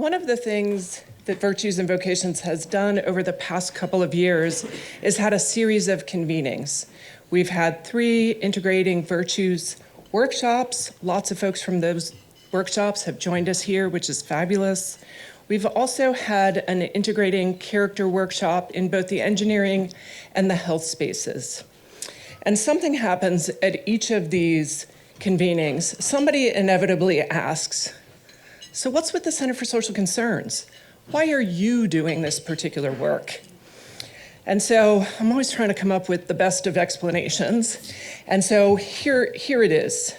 One of the things that Virtues and Vocations has done over the past couple of years is had a series of convenings. We've had 3 integrating virtues workshops. Lots of folks from those workshops have joined us here, which is fabulous. We've also had an integrating character workshop in both the engineering and the health spaces. And something happens at each of these convenings. Somebody inevitably asks, so what's with the Center for Social Concerns? Why are you doing this particular work? And so I'm always trying to come up with the best of explanations. And so here it is.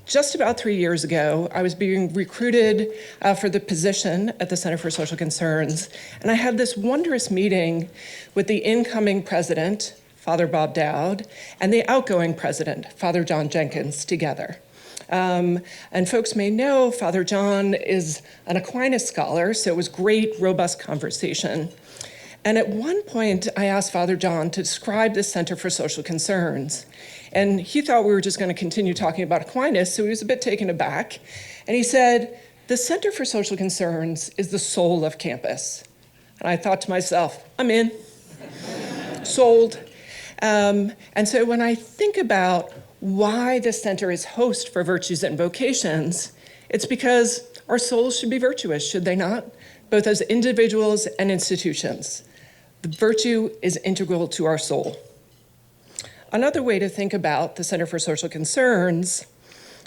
Just about 3 years ago, I was being recruited for the position at the Center for Social Concerns, and I had this wondrous meeting with the incoming president, Father Bob Dowd, and the outgoing president, Father John Jenkins, together. And folks may know Father John is an Aquinas scholar, so it was great, robust conversation. And at one point, I asked Father John to describe the Center for Social Concerns. And he thought we were just going to continue talking about Aquinas, so he was a bit taken aback. And he said, the Center for Social Concerns is the soul of campus. And I thought to myself, I'm in. Sold. And so when I think about why the center is host for Virtues and Vocations, it's because our souls should be virtuous, should they not? Both as individuals and institutions. The virtue is integral to our soul. Another way to think about the Center for Social Concerns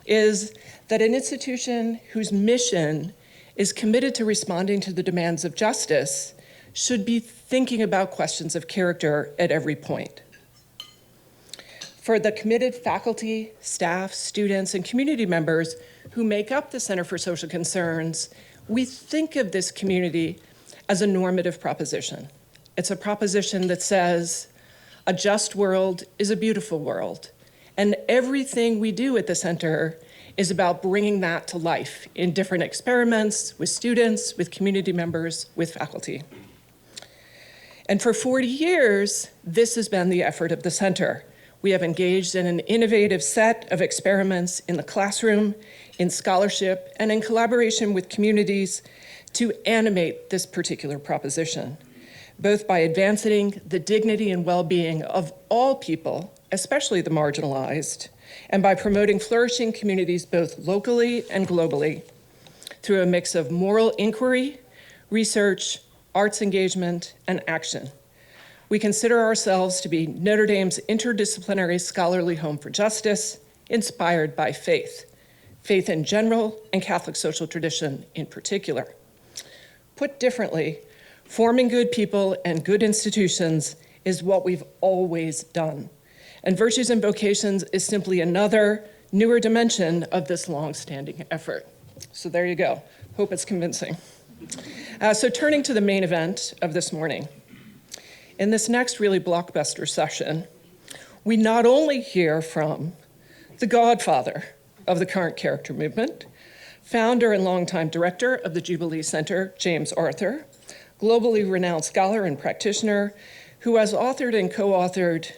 is that an institution whose mission is committed to responding to the demands of justice should be thinking about questions of character at every point. For the committed faculty, staff, students, and community members who make up the Center for Social Concerns, we think of this community as a normative proposition. It's a proposition that says, a just world is a beautiful world. And everything we do at the center is about bringing that to life in different experiments with students, with community members, with faculty. And for 40 years, this has been the effort of the center. We have engaged in an innovative set of experiments in the classroom, in scholarship, and in collaboration with communities to animate this particular proposition, both by advancing the dignity and well-being of all people, especially the marginalized, and by promoting flourishing communities both locally and globally through a mix of moral inquiry, research, arts engagement, and action. We consider ourselves to be Notre Dame's interdisciplinary scholarly home for justice, inspired by faith in general and Catholic social tradition in particular. Put differently, forming good people and good institutions is what we've always done. And Virtues and Vocations is simply another, newer dimension of this long-standing effort. So there you go. Hope it's convincing. So turning to the main event of this morning. In this next really blockbuster session, we not only hear from the godfather of the current character movement, founder and longtime director of the Jubilee Center, James Arthur, globally renowned scholar and practitioner who has authored and co-authored,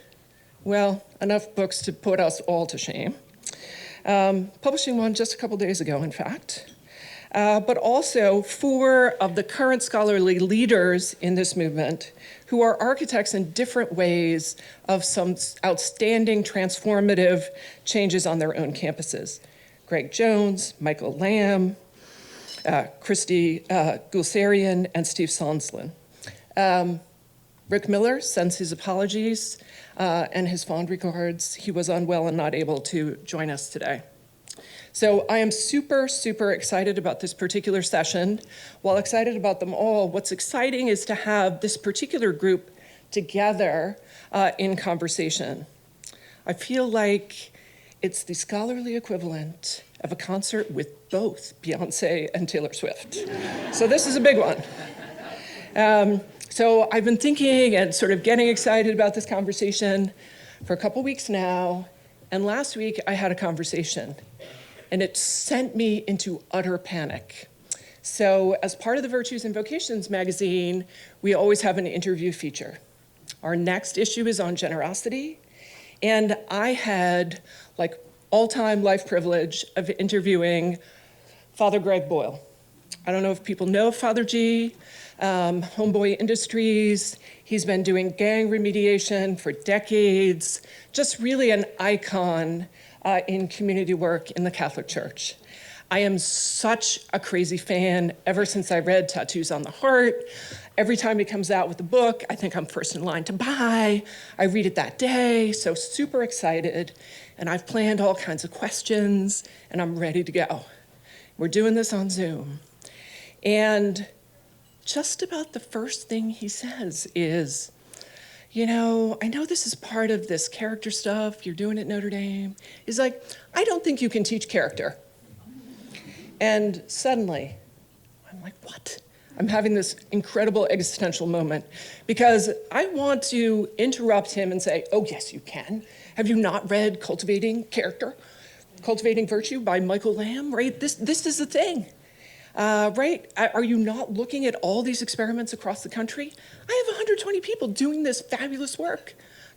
well, enough books to put us all to shame, publishing one just a couple days ago, in fact, but also 4 of the current scholarly leaders in this movement who are architects in different ways of some outstanding transformative changes on their own campuses. Greg Jones, Michael Lamb, Cristy, Guleserian, and Steve Sosland. Rick Miller sends his apologies and his fond regards. He was unwell and not able to join us today. So I am super, super excited about this particular session. While excited about them all, what's exciting is to have this particular group together in conversation. I feel like it's the scholarly equivalent of a concert with both Beyonce and Taylor Swift. So this is a big one. So I've been thinking and sort of getting excited about this conversation for a couple weeks now. And last week I had a conversation and it sent me into utter panic. So as part of the Virtues and Vocations magazine, we always have an interview feature. Our next issue is on generosity. And I had like all-time life privilege of interviewing Father Greg Boyle, I don't know if people know Father G, Homeboy Industries. He's been doing gang remediation for decades, just really an icon in community work in the Catholic Church. I am such a crazy fan ever since I read Tattoos on the Heart. Every time he comes out with a book, I think I'm first in line to buy. I read it that day, so super excited. And I've planned all kinds of questions, and I'm ready to go. We're doing this on Zoom. And just about the first thing he says is, I know this is part of this character stuff you're doing at Notre Dame. He's like, I don't think you can teach character. And suddenly, I'm like, what? I'm having this incredible existential moment because I want to interrupt him and say, oh, yes, you can. Have you not read Cultivating Character, Cultivating Virtue by Michael Lamb, right? This is the thing, right? Are you not looking at all these experiments across the country? I have 120 people doing this fabulous work,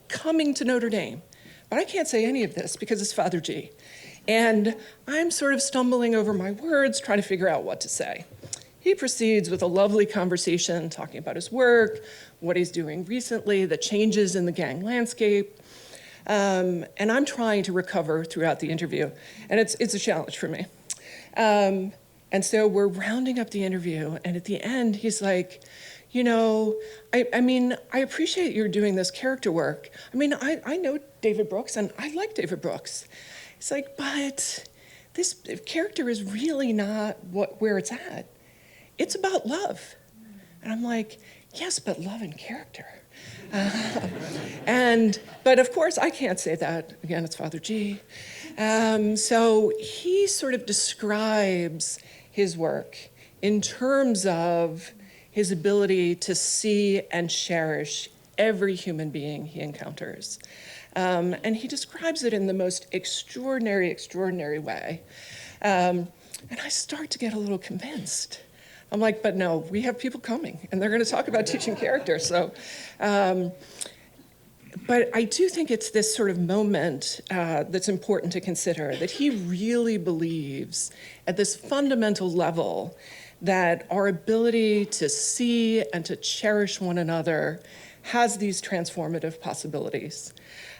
coming to Notre Dame. But I can't say any of this because it's Father G. And I'm sort of stumbling over my words, trying to figure out what to say. He proceeds with a lovely conversation, talking about his work, what he's doing recently, the changes in the gang landscape. And I'm trying to recover throughout the interview. And it's a challenge for me. And so we're rounding up the interview. And at the end, he's like, I mean, I appreciate you're doing this character work. I mean, I know David Brooks, and I like David Brooks. It's like, but this character is really not where it's at. It's about love. And I'm like, yes, but love and character. But of course, I can't say that. Again, it's Father G. So he sort of describes his work in terms of his ability to see and cherish every human being he encounters. And he describes it in the most extraordinary way. And I start to get a little convinced. I'm like, but no, we have people coming, and they're going to talk about teaching character. So, but I do think it's this sort of moment that's important to consider, that he really believes at this fundamental level that our ability to see and to cherish one another has these transformative possibilities.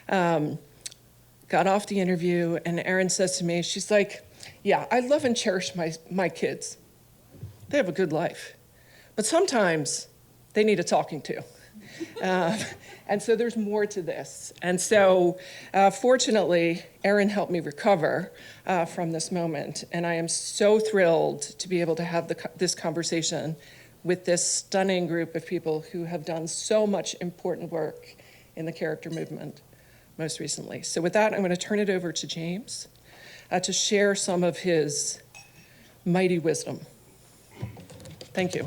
Got off the interview, and Erin says to me, she's like, yeah, I love and cherish my kids. They have a good life. But sometimes they need a talking to. And so there's more to this. And so fortunately, Erin helped me recover from this moment. And I am so thrilled to be able to have this conversation with this stunning group of people who have done so much important work in the character movement most recently. So with that, I'm going to turn it over to James to share some of his mighty wisdom. Thank you.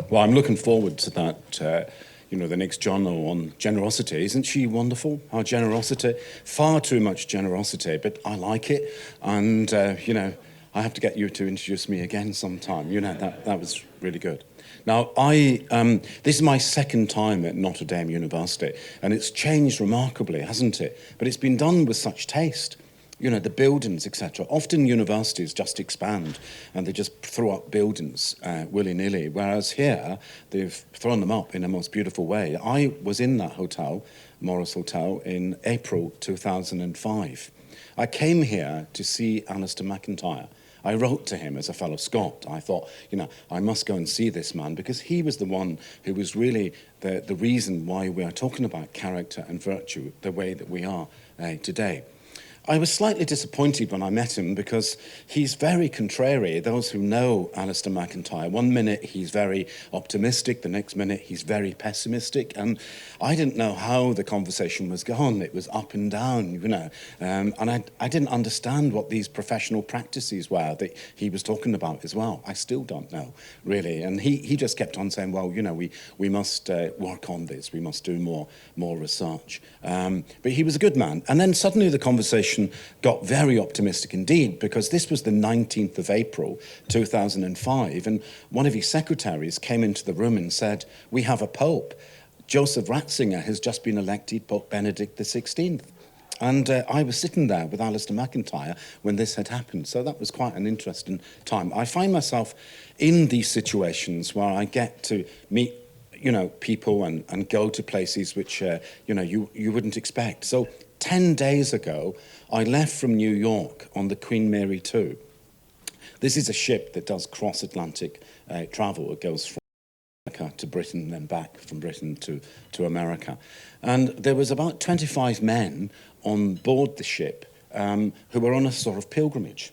Well, I'm looking forward to that, the next journal on generosity. Isn't she wonderful? Our generosity, far too much generosity, but I like it. And, I have to get you to introduce me again sometime. That was really good. Now, this is my second time at Notre Dame University, and it's changed remarkably, hasn't it? But it's been done with such taste. The buildings, etc. Often universities just expand and they just throw up buildings willy-nilly, whereas here they've thrown them up in a most beautiful way. I was in that hotel, Morris Hotel, in April 2005. I came here to see Alistair McIntyre. I wrote to him as a fellow Scot. I thought, I must go and see this man because he was the one who was really the reason why we are talking about character and virtue the way that we are today. I was slightly disappointed when I met him because he's very contrary. Those who know Alistair McIntyre, one minute he's very optimistic, the next minute he's very pessimistic, and I didn't know how the conversation was going. It was up and down, and I didn't understand what these professional practices were that he was talking about as well. I still don't know, really, and he just kept on saying, well, we must work on this, we must do more research. But he was a good man, and then suddenly the conversation got very optimistic indeed, because this was the 19th of April 2005, and one of his secretaries came into the room and said, we have a pope. Joseph Ratzinger has just been elected Pope Benedict XVI. And I was sitting there with Alistair McIntyre when this had happened. So that was quite an interesting time. I find myself in these situations where I get to meet, people and go to places which, you wouldn't expect. So 10 days ago, I left from New York on the Queen Mary 2. This is a ship that does cross-Atlantic travel. It goes from America to Britain and then back from Britain to America. And there was about 25 men on board the ship who were on a sort of pilgrimage.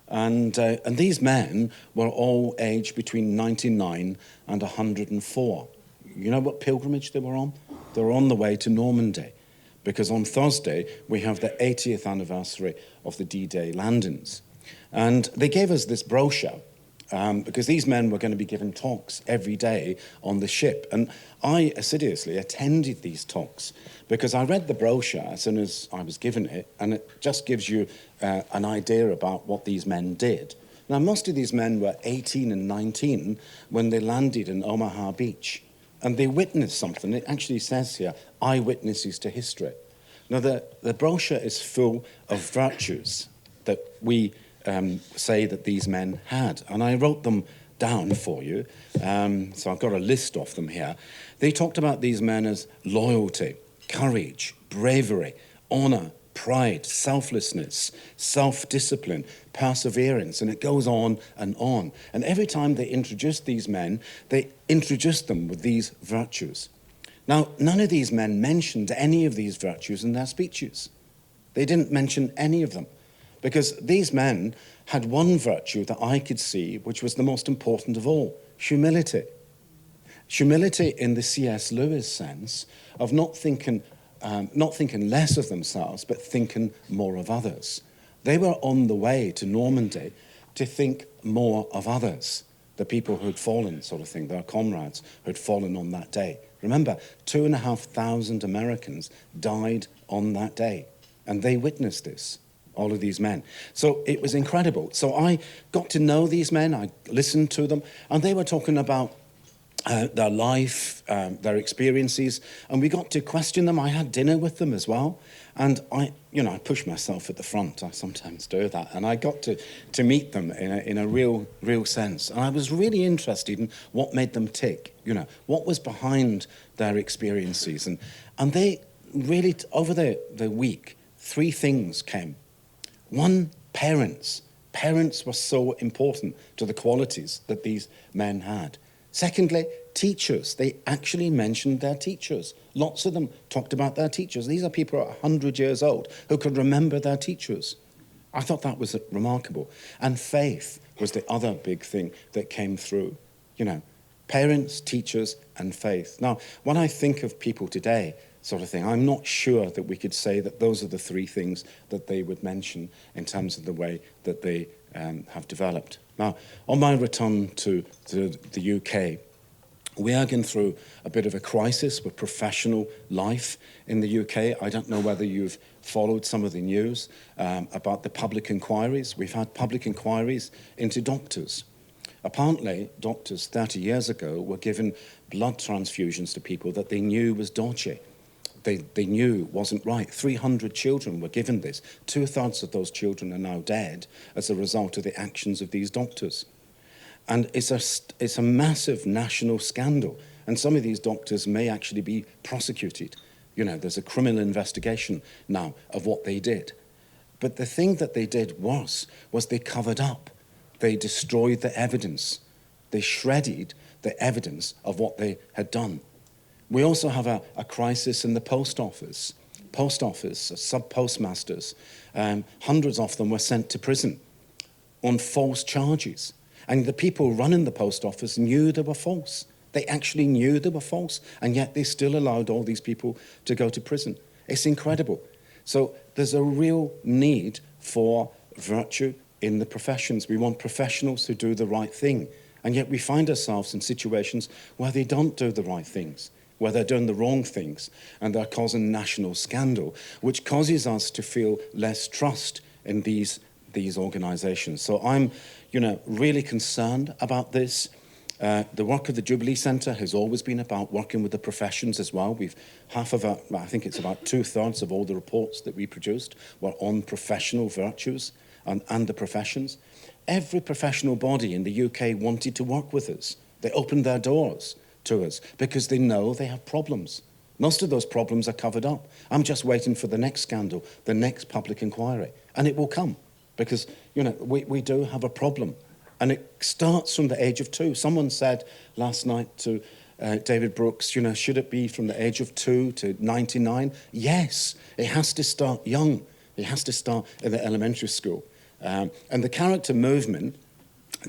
And these men were all aged between 99 and 104. You know what pilgrimage they were on? They were on the way to Normandy, because on Thursday we have the 80th anniversary of the D-Day landings. And they gave us this brochure because these men were going to be given talks every day on the ship. And I assiduously attended these talks because I read the brochure as soon as I was given it, and it just gives you an idea about what these men did. Now, most of these men were 18 and 19 when they landed in Omaha Beach, and they witnessed something. It actually says here, eyewitnesses to history. Now, the brochure is full of virtues that we say that these men had. And I wrote them down for you. So I've got a list of them here. They talked about these men as loyalty, courage, bravery, honor, pride, selflessness, self-discipline, perseverance, and it goes on and on. And every time they introduced these men, they introduced them with these virtues. Now, none of these men mentioned any of these virtues in their speeches. They didn't mention any of them, because these men had one virtue that I could see, which was the most important of all: humility. Humility in the C.S. Lewis sense of not thinking less of themselves, but thinking more of others. They were on the way to Normandy to think more of others, the people who had fallen, sort of thing, their comrades who had fallen on that day. Remember, 2,500 Americans died on that day, and they witnessed this, all of these men. So it was incredible. So I got to know these men, I listened to them, and they were talking about their life, their experiences, and we got to question them. I had dinner with them as well, and I pushed myself at the front. I sometimes do that, and I got to meet them in a real sense. And I was really interested in what made them tick. What was behind their experiences, and they really, over the week, 3 things came. One, parents. Parents were so important to the qualities that these men had. Secondly, teachers. They actually mentioned their teachers. Lots of them talked about their teachers. These are people at 100 years old who could remember their teachers. I thought that was remarkable. And faith was the other big thing that came through. Parents, teachers, and faith. Now, when I think of people today, sort of thing, I'm not sure that we could say that those are the 3 things that they would mention in terms of the way that they have developed. Now, on my return to the UK, we are going through a bit of a crisis with professional life in the UK. I don't know whether you've followed some of the news about the public inquiries. We've had public inquiries into doctors. Apparently, doctors 30 years ago were given blood transfusions to people that they knew was dodgy. They knew wasn't right. 300 children were given this. 2/3 of those children are now dead as a result of the actions of these doctors. And it's a massive national scandal. And some of these doctors may actually be prosecuted. There's a criminal investigation now of what they did. But the thing that they did was they covered up. They destroyed the evidence. They shredded the evidence of what they had done. We also have a crisis in the post office. Post office, sub-postmasters, hundreds of them were sent to prison on false charges. And the people running the post office knew they were false. They actually knew they were false, and yet they still allowed all these people to go to prison. It's incredible. So there's a real need for virtue in the professions. We want professionals who do the right thing, and yet we find ourselves in situations where they don't do the right things, where they're doing the wrong things, and they're causing national scandal, which causes us to feel less trust in these organizations. So I'm, really concerned about this. The work of the Jubilee Centre has always been about working with the professions as well. I think it's about 2/3 of all the reports that we produced were on professional virtues and the professions. Every professional body in the UK wanted to work with us. They opened their doors to us because they know they have problems. Most of those problems are covered up. I'm just waiting for the next scandal, the next public inquiry, and it will come because, we do have a problem. And it starts from the age of 2. Someone said last night to David Brooks, should it be from the age of 2 to 99? Yes, it has to start young. It has to start in the elementary school. And the character movement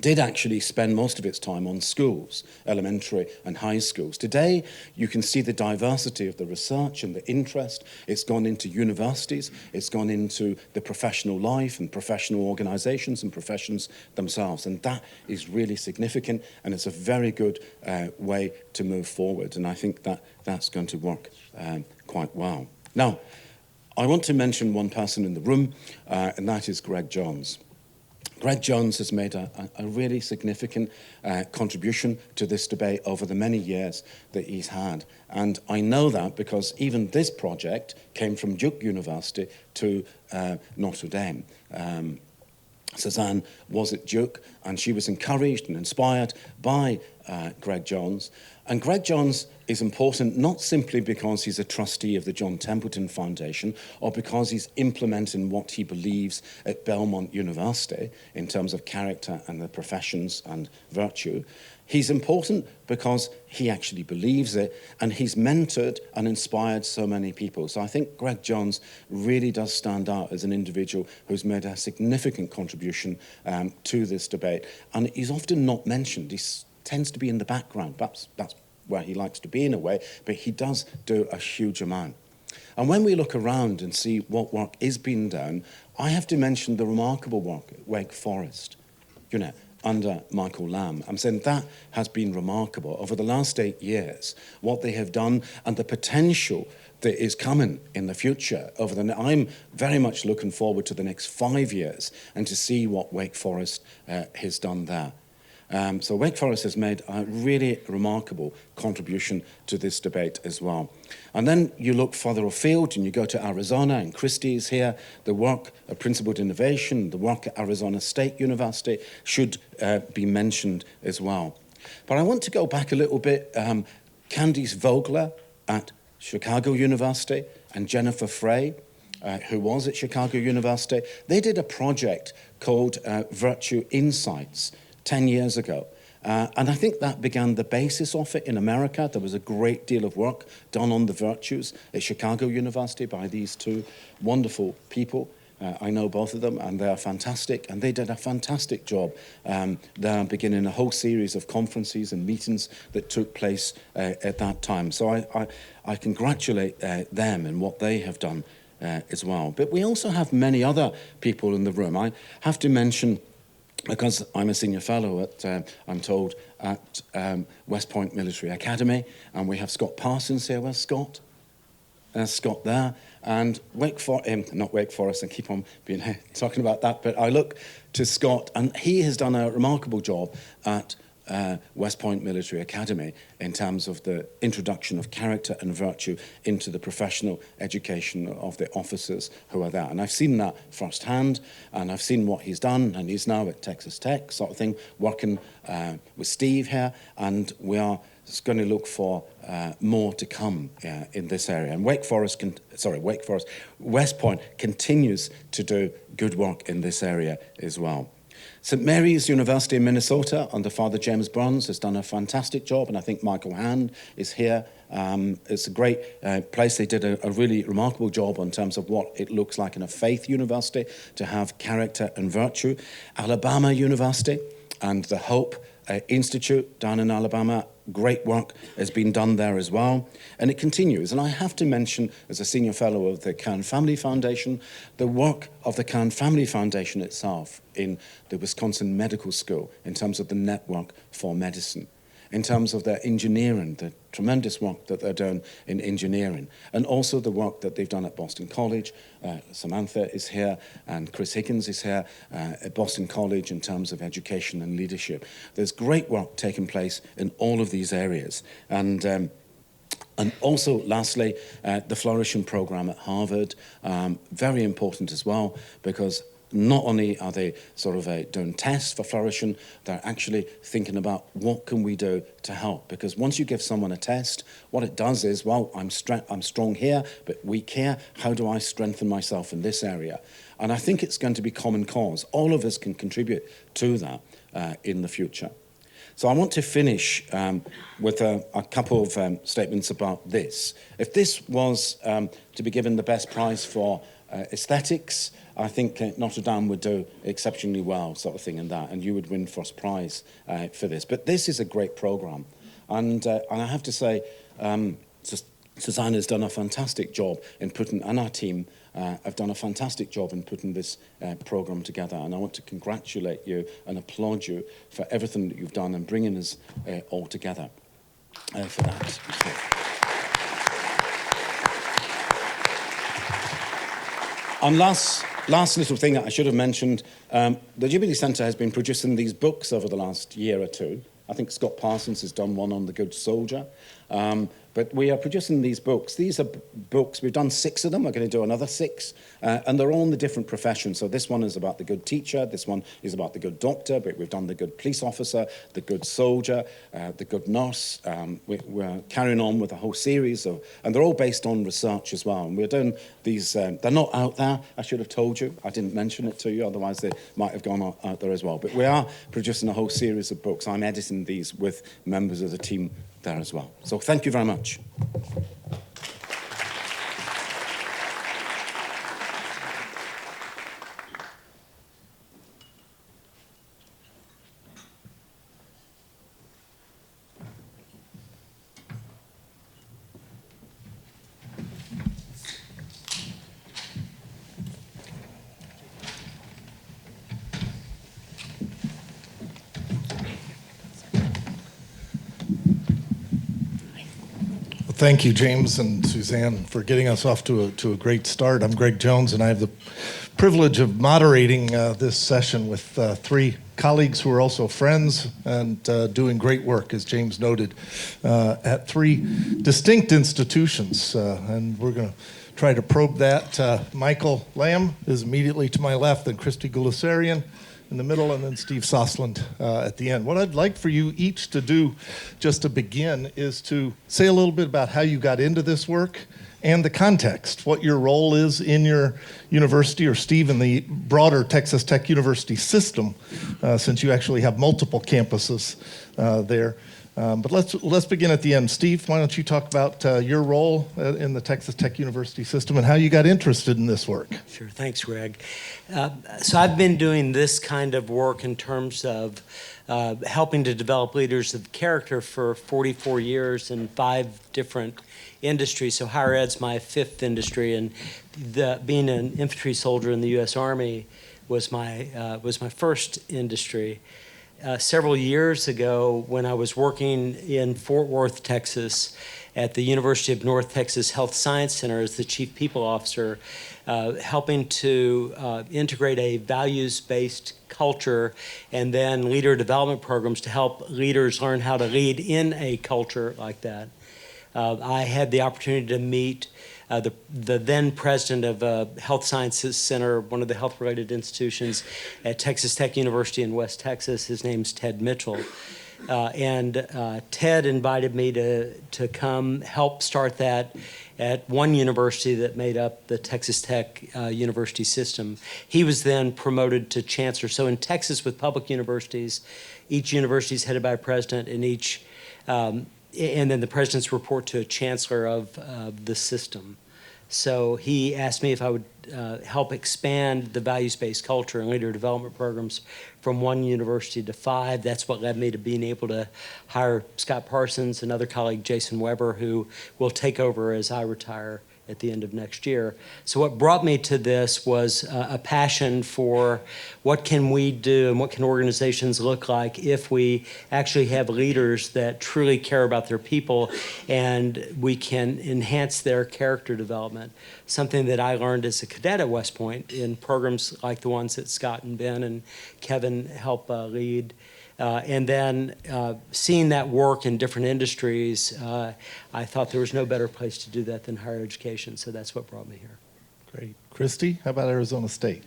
did actually spend most of its time on schools, elementary and high schools. Today, you can see the diversity of the research and the interest. It's gone into universities, it's gone into the professional life and professional organisations and professions themselves. And that is really significant, and it's a very good way to move forward. And I think that that's going to work quite well. Now, I want to mention one person in the room, and that is Greg Jones. Greg Jones has made a really significant contribution to this debate over the many years that he's had. And I know that because even this project came from Duke University to Notre Dame. Suzanne was at Duke, and she was encouraged and inspired by Greg Jones. And Greg Jones is important not simply because he's a trustee of the John Templeton Foundation or because he's implementing what he believes at Belmont University in terms of character and the professions and virtue. He's important because he actually believes it, and he's mentored and inspired so many people. So I think Greg Jones really does stand out as an individual who's made a significant contribution to this debate. And he's often not mentioned. He tends to be in the background. Perhaps that's where he likes to be in a way, but he does do a huge amount. And when we look around and see what work is being done, I have to mention the remarkable work at Wake Forest, under Michael Lamb. I'm saying that has been remarkable. Over the last 8 years, what they have done and the potential that is coming in the future. I'm very much looking forward to the next 5 years and to see what Wake Forest has done there. So Wake Forest has made a really remarkable contribution to this debate as well. And then you look further afield and you go to Arizona, and Cristy is here. The work of Principled Innovation, the work at Arizona State University should be mentioned as well. But I want to go back a little bit. Candice Vogler at Chicago University and Jennifer Frey, who was at Chicago University, they did a project called Virtue Insights 10 years ago. And I think that began the basis of it in America. There was a great deal of work done on the virtues at Chicago University by these two wonderful people. I know both of them, and they are fantastic. And they did a fantastic job there, beginning a whole series of conferences and meetings that took place at that time. So I congratulate them and what they have done as well. But we also have many other people in the room. I have to mention, because I'm a senior fellow at, I'm told, at West Point Military Academy, and we have Scott Parsons here. Where's Scott? Scott there. And not Wake Forest, I keep on talking about that, but I look to Scott, and he has done a remarkable job at West Point Military Academy in terms of the introduction of character and virtue into the professional education of the officers who are there. And I've seen that firsthand, and I've seen what he's done, and he's now at Texas Tech, sort of thing, working with Steve here, and we are going to look for more to come in this area. And West Point continues to do good work in this area as well. St. Mary's University in Minnesota under Father James Bruns has done a fantastic job, and I think Michael Hand is here. It's a great place. They did a really remarkable job in terms of what it looks like in a faith university to have character and virtue. Alabama University and the Hope Institute down in Alabama, great work has been done there as well, and it continues. And I have to mention, as a senior fellow of the Kern Family Foundation, the work of the Kern Family Foundation itself in the Wisconsin Medical School in terms of the network for medicine. in terms of their engineering, the tremendous work that they're doing in engineering, and also the work that they've done at Boston College. Samantha is here, and Chris Higgins is here at Boston College in terms of education and leadership. There's great work taking place in all of these areas. And also, lastly, the Flourishing program at Harvard, very important as well, because not only are they sort of doing tests for Flourishing, they're actually thinking about what can we do to help. Because once you give someone a test, what it does is, well, I'm strong here, but weak here. How do I strengthen myself in this area? And I think it's going to be common cause. All of us can contribute to that in the future. So I want to finish with a couple of statements about this. If this was to be given the best prize for aesthetics, I think Notre Dame would do exceptionally well, sort of thing, in that, and you would win first prize for this. But this is a great program, and I have to say, Suzanne has done a fantastic job in putting, and our team have done a fantastic job in putting this program together. And I want to congratulate you and applaud you for everything that you've done and bringing us all together for that. And last little thing that I should have mentioned, the Jubilee Centre has been producing these books over the last year or two. I think Scott Parsons has done one on the Good Soldier. But we are producing these books. These are books, we've done 6 of them, we're going to do another 6, and they're all in the different professions. So this one is about the good teacher, this one is about the good doctor, but we've done the good police officer, the good soldier, the good nurse. We're carrying on with a whole series of, and they're all based on research as well. And we're doing these, they're not out there, I should have told you. I didn't mention it to you, otherwise they might have gone out there as well. But we are producing a whole series of books. I'm editing these with members of the team there as well. So thank you very much. Thank you, James and Suzanne, for getting us off to a great start. I'm Greg Jones, and I have the privilege of moderating this session with 3 colleagues who are also friends and doing great work, as James noted, at 3 distinct institutions. And we're going to try to probe that. Michael Lamb is immediately to my left, then Cristy Guleserian in the middle, and then Steve Sosland at the end. What I'd like for you each to do, just to begin, is to say a little bit about how you got into this work and the context, what your role is in your university, or Steve, in the broader Texas Tech University system, since you actually have multiple campuses there. But let's begin at the end. Steve, why don't you talk about your role in the Texas Tech University system and how you got interested in this work? Sure, thanks, Greg. So I've been doing this kind of work in terms of helping to develop leaders of character for 44 years in 5 different industries. So higher ed's my 5th industry, and being an infantry soldier in the U.S. Army was my first industry. Several years ago, when I was working in Fort Worth, Texas, at the University of North Texas Health Science Center as the Chief People Officer, helping to integrate a values-based culture and then leader development programs to help leaders learn how to lead in a culture like that. I had the opportunity to meet the then president of Health Sciences Center, one of the health-related institutions at Texas Tech University in West Texas. His name's Ted Mitchell. And Ted invited me to come help start that at one university that made up the Texas Tech University system. He was then promoted to chancellor. So in Texas, with public universities, each university is headed by a president, and then the presidents report to a chancellor of the system. So he asked me if I would help expand the values-based culture and leader development programs from one university to 5. That's what led me to being able to hire Scott Parsons, another colleague, Jason Weber, who will take over as I retire at the end of next year. So what brought me to this was a passion for what can we do and what can organizations look like if we actually have leaders that truly care about their people and we can enhance their character development. Something that I learned as a cadet at West Point in programs like the ones that Scott and Ben and Kevin help lead. And then seeing that work in different industries, I thought there was no better place to do that than higher education. So that's what brought me here. Great. Cristy, how about Arizona State?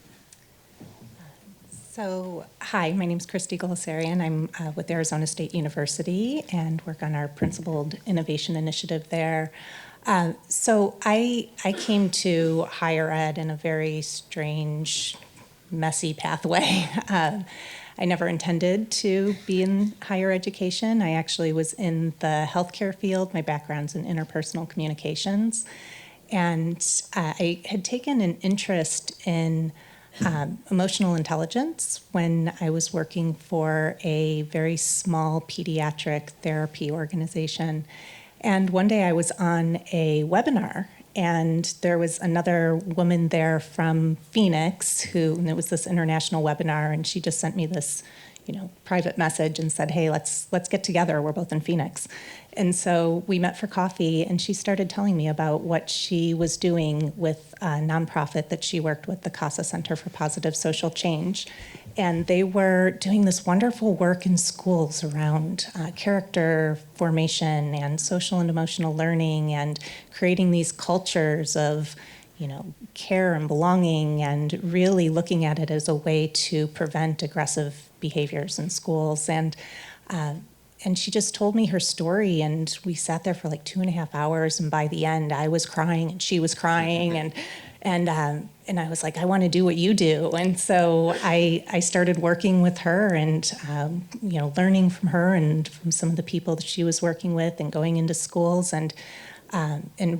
So, hi, my name is Cristy Guleserian. I'm with Arizona State University and work on our Principled Innovation Initiative there. So I came to higher ed in a very strange, messy pathway. I never intended to be in higher education. I actually was in the healthcare field. My background's in interpersonal communications. And I had taken an interest in emotional intelligence when I was working for a very small pediatric therapy organization. And one day I was on a webinar, and there was another woman there from Phoenix and it was this international webinar, and she just sent me this, private message and said, hey, let's get together. We're both in Phoenix. And so we met for coffee, and she started telling me about what she was doing with a nonprofit that she worked with, the CASA Center for Positive Social Change. And they were doing this wonderful work in schools around character formation and social and emotional learning and creating these cultures of, care and belonging, and really looking at it as a way to prevent aggressive behaviors in schools. And she just told me her story, and we sat there for like 2.5 hours. And by the end, I was crying and she was crying, and I was like, I want to do what you do. And so I started working with her and, learning from her and from some of the people that she was working with, and going into schools, and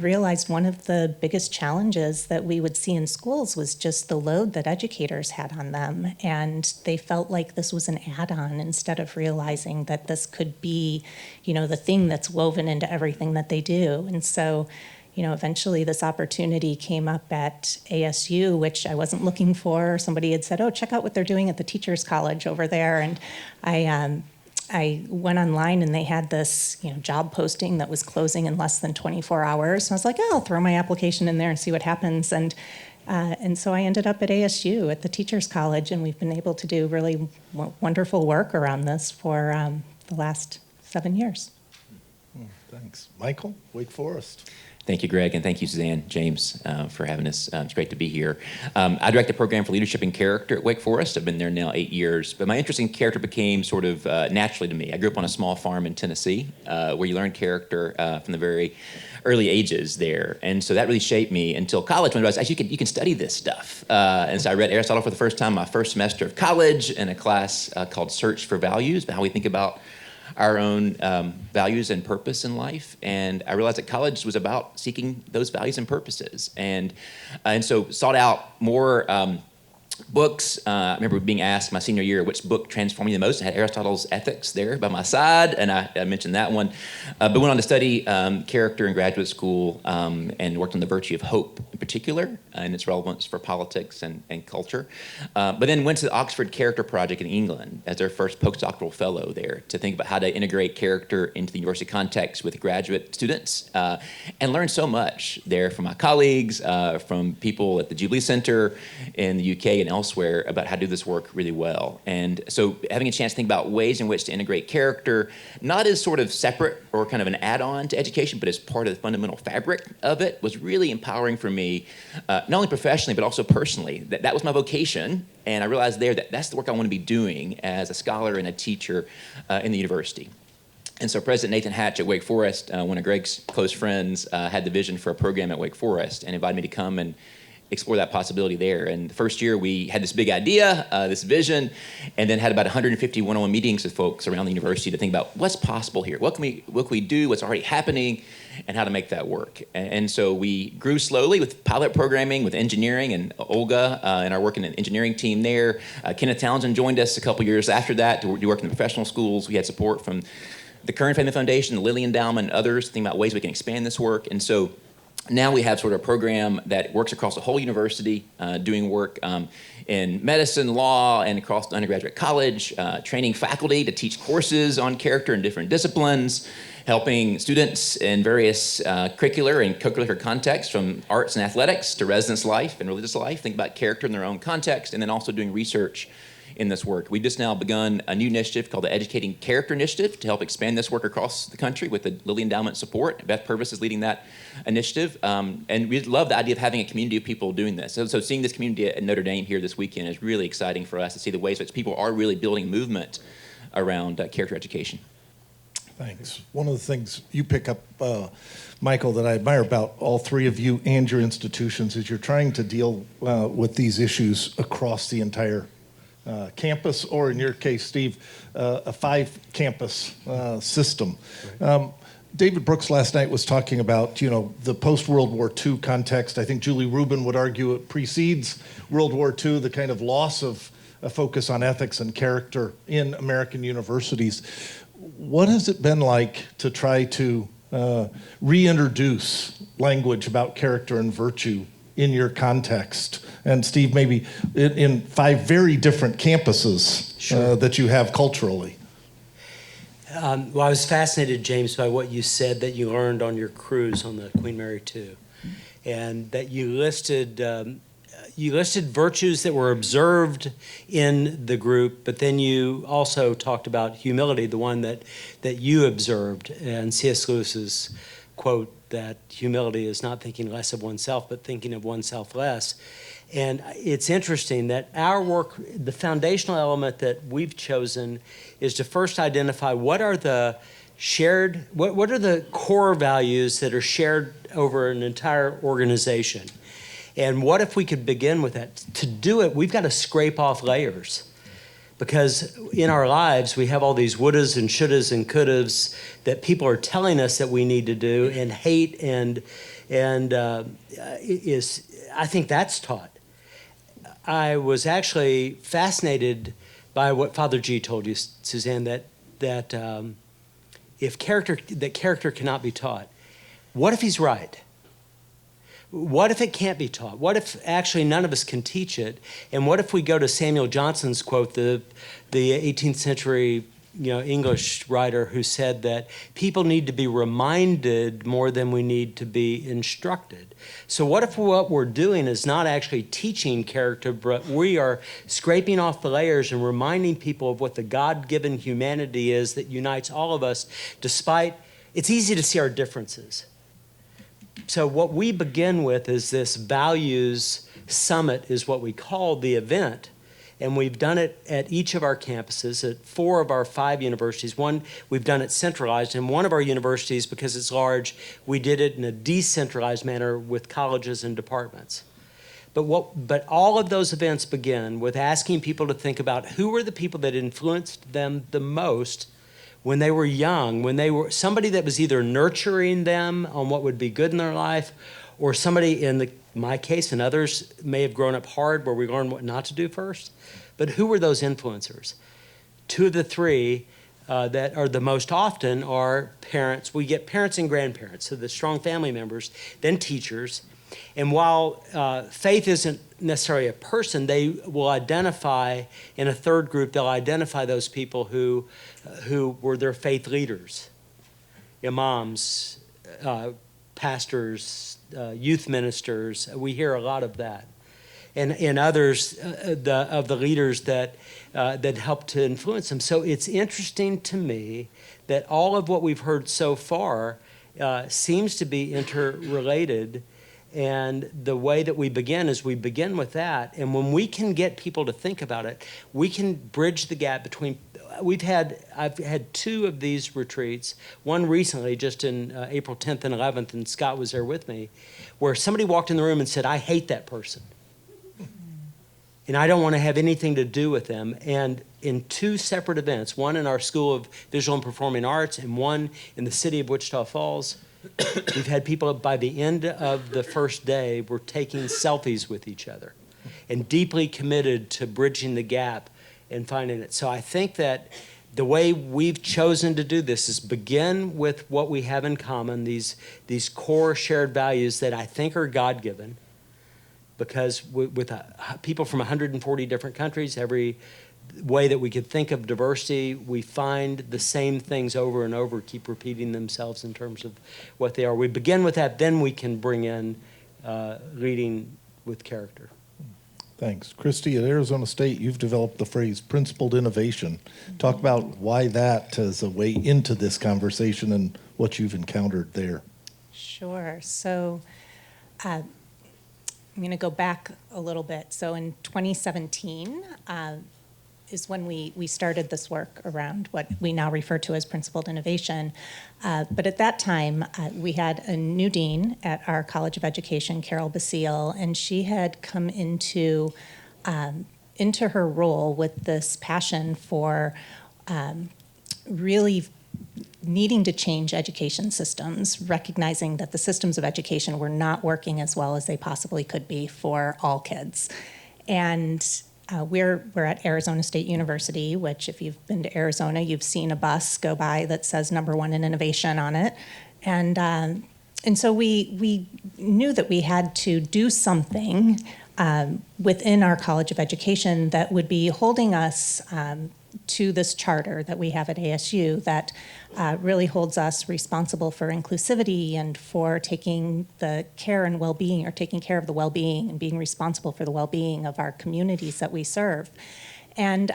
realized one of the biggest challenges that we would see in schools was just the load that educators had on them. And they felt like this was an add-on instead of realizing that this could be, the thing that's woven into everything that they do. And so, eventually this opportunity came up at ASU, which I wasn't looking for. Somebody had said, oh, check out what they're doing at the Teachers College over there. And I went online, and they had this, job posting that was closing in less than 24 hours. So I was like, oh, I'll throw my application in there and see what happens. And so I ended up at ASU at the Teachers College, and we've been able to do really wonderful work around this for the last 7 years. Thanks. Michael, Wake Forest. Thank you, Greg, and thank you, Suzanne, James, for having us. It's great to be here. I direct the program for leadership and character at Wake Forest. I've been there now 8 years, but my interest in character became sort of naturally to me. I grew up on a small farm in Tennessee where you learn character from the very early ages there, and so that really shaped me until college when I realized actually you can study this stuff. And so I read Aristotle for the first time my first semester of college in a class called Search for Values, how we think about our own values and purpose in life. And I realized that college was about seeking those values and purposes. And so sought out more books. I remember being asked my senior year, which book transformed me the most? I had Aristotle's Ethics there by my side, and I mentioned that one. But went on to study character in graduate school and worked on the virtue of hope in particular and its relevance for politics and culture. But then went to the Oxford Character Project in England as their first postdoctoral fellow there to think about how to integrate character into the university context with graduate students and learned so much there from my colleagues, from people at the Jubilee Center in the UK and elsewhere about how to do this work really well. And so having a chance to think about ways in which to integrate character, not as sort of separate or kind of an add-on to education, but as part of the fundamental fabric of it, was really empowering for me, not only professionally, but also personally. That was my vocation, and I realized there that that's the work I want to be doing as a scholar and a teacher in the university. And so President Nathan Hatch at Wake Forest, one of Greg's close friends, had the vision for a program at Wake Forest and invited me to come and explore that possibility there. And the first year we had this big idea, this vision, and then had about 150 one-on-one meetings with folks around the university to think about what's possible here, what can we do, what's already happening, and how to make that work. And so we grew slowly with pilot programming, with engineering, and Olga and our work in an engineering team there. Kenneth Townsend joined us a couple years after that to do work in the professional schools. We had support from the Curran Family Foundation, the Lilly Endowment, and others, thinking about ways we can expand this work. And so Now we have sort of a program that works across the whole university, doing work in medicine, law, and across the undergraduate college, training faculty to teach courses on character in different disciplines, helping students in various curricular and co-curricular contexts, from arts and athletics to residence life and religious life, think about character in their own context, and then also doing research in this work. We just now begun a new initiative called the Educating Character Initiative to help expand this work across the country with the Lilly Endowment support. Beth Purvis is leading that initiative. And we love the idea of having a community of people doing this. So seeing this community at Notre Dame here this weekend is really exciting for us to see the ways in which people are really building movement around character education. Thanks. One of the things you pick up, Michael, that I admire about all three of you and your institutions is you're trying to deal with these issues across the entire campus, or in your case, Steve, a 5-campus system. Right. David Brooks last night was talking about, the post-World War II context. I think Julie Rubin would argue it precedes World War II, the kind of loss of a focus on ethics and character in American universities. What has it been like to try to reintroduce language about character and virtue in your context? And Steve, maybe in 5 very different campuses that you have culturally. Well, I was fascinated, James, by what you said that you learned on your cruise on the Queen Mary 2, and that you listed virtues that were observed in the group, but then you also talked about humility, the one that you observed, and C.S. Lewis's quote that humility is not thinking less of oneself, but thinking of oneself less. And it's interesting that our work, the foundational element that we've chosen is to first identify what are the shared, what are the core values that are shared over an entire organization. And what if we could begin with that? To do it, we've got to scrape off layers. Because in our lives, we have all these wouldas and shouldas and couldas that people are telling us that we need to do, and hate I think that's taught. I was actually fascinated by what Father G told you, Suzanne, that character cannot be taught. What if he's right? What if it can't be taught? What if actually none of us can teach it? And what if we go to Samuel Johnson's quote, the 18th century English writer, who said that people need to be reminded more than we need to be instructed. So what if what we're doing is not actually teaching character, but we are scraping off the layers and reminding people of what the God-given humanity is that unites all of us, despite, it's easy to see our differences. So what we begin with is this values summit is what we call the event. And we've done it at each of our campuses, at 4 of our 5 universities. One, we've done it centralized. And one of our universities, because it's large, we did it in a decentralized manner with colleges and departments. But all of those events begin with asking people to think about who were the people that influenced them the most when they were young, when they were somebody that was either nurturing them on what would be good in their life, or somebody in my case and others may have grown up hard where we learned what not to do first. But who were those influencers? 2 of the 3 that are the most often are parents. We get parents and grandparents, so the strong family members, then teachers. And while faith isn't necessarily a person, they will identify, in a third group, they'll identify those people who were their faith leaders, imams, pastors, youth ministers. We hear a lot of that. And others of the leaders that help to influence them. So it's interesting to me that all of what we've heard so far seems to be interrelated. And the way that we begin is we begin with that. And when we can get people to think about it, we can bridge the gap between. I've had 2 of these retreats, one recently just in April 10th and 11th, and Scott was there with me, where somebody walked in the room and said, I hate that person. And I don't want to have anything to do with them. And in 2 separate events, one in our School of Visual and Performing Arts and one in the city of Wichita Falls, we've had people by the end of the first day were taking selfies with each other and deeply committed to bridging the gap and finding it. So I think that the way we've chosen to do this is begin with what we have in common, these core shared values that I think are God-given, because with people from 140 different countries, every way that we could think of diversity, we find the same things over and over, keep repeating themselves in terms of what they are. We begin with that, then we can bring in leading with character. Thanks. Cristy, at Arizona State, you've developed the phrase principled innovation. Talk about why that is a way into this conversation and what you've encountered there. Sure. So I'm going to go back a little bit. So in 2017 is when we started this work around what we now refer to as principled innovation. But at that time, we had a new dean at our College of Education, Carol Basile, and she had come into her role with this passion for really needing to change education systems, recognizing that the systems of education were not working as well as they possibly could be for all kids. And we're at Arizona State University, which if you've been to Arizona, you've seen a bus go by that says #1 in innovation on it. And so we knew that we had to do something within our College of Education that would be holding us to this charter that we have at ASU that really holds us responsible for inclusivity and for taking the care and well-being, or taking care of the well-being and being responsible for the well-being of our communities that we serve. And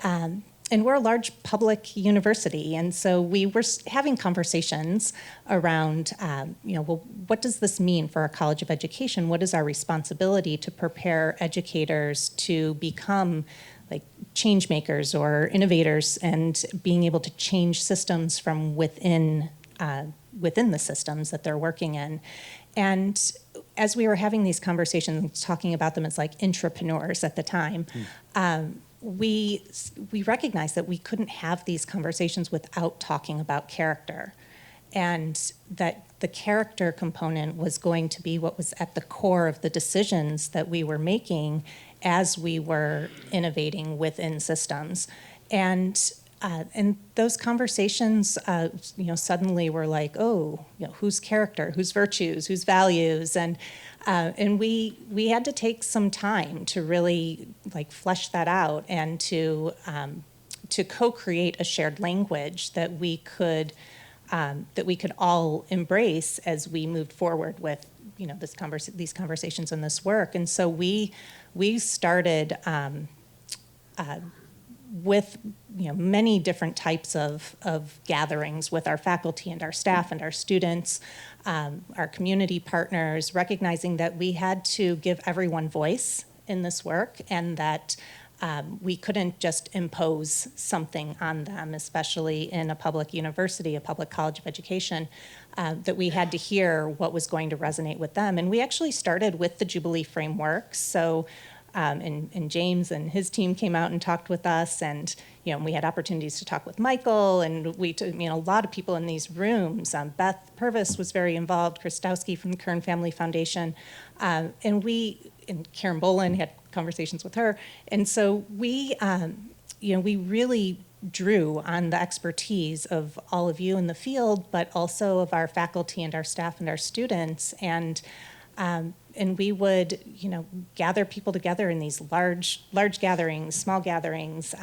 we're a large public university, and so we were having conversations around, well, what does this mean for our College of Education? What is our responsibility to prepare educators to become like change makers or innovators, and being able to change systems from within the systems that they're working in. And as we were having these conversations, talking about them as like intrapreneurs at the time, we recognized that we couldn't have these conversations without talking about character, and that the character component was going to be what was at the core of the decisions that we were making as we were innovating within systems. And those conversations, suddenly were like, oh, whose character, whose virtues, whose values, and we had to take some time to really like flesh that out and to co-create a shared language that we could all embrace as we moved forward with these conversations and this work. And so we started with many different types of gatherings with our faculty and our staff and our students, our community partners, recognizing that we had to give everyone voice in this work, and that we couldn't just impose something on them, especially in a public university, a public college of education, that we had to hear what was going to resonate with them. And we actually started with the Jubilee framework. So, and James and his team came out and talked with us, and we had opportunities to talk with Michael, and a lot of people in these rooms. Beth Purvis was very involved, Kristowski from the Kern Family Foundation, and Karen Bolin had conversations with her. And so we really drew on the expertise of all of you in the field, but also of our faculty and our staff and our students. And we would, gather people together in these large gatherings, small gatherings,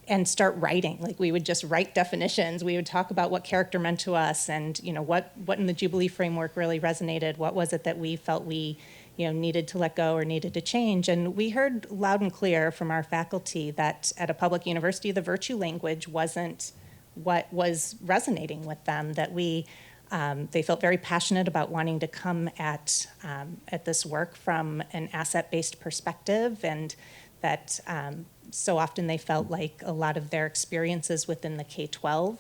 and start writing. Like we would just write definitions. We would talk about what character meant to us, and what in the Jubilee framework really resonated. What was it that we felt we needed to let go or needed to change? And we heard loud and clear from our faculty that at a public university, the virtue language wasn't what was resonating with them, that they felt very passionate about wanting to come at this work from an asset-based perspective, and that so often they felt like a lot of their experiences within the K-12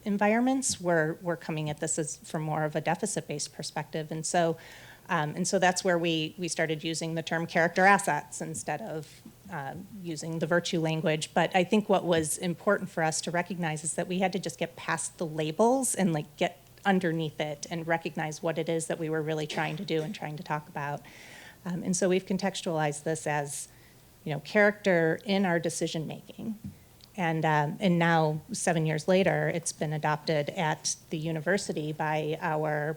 environments were coming at this as from more of a deficit-based perspective. And so that's where we started using the term character assets instead of using the virtue language. But I think what was important for us to recognize is that we had to just get past the labels and like get underneath it and recognize what it is that we were really trying to do and trying to talk about. And so we've contextualized this as, character in our decision making, And now, 7 years later, it's been adopted at the university by our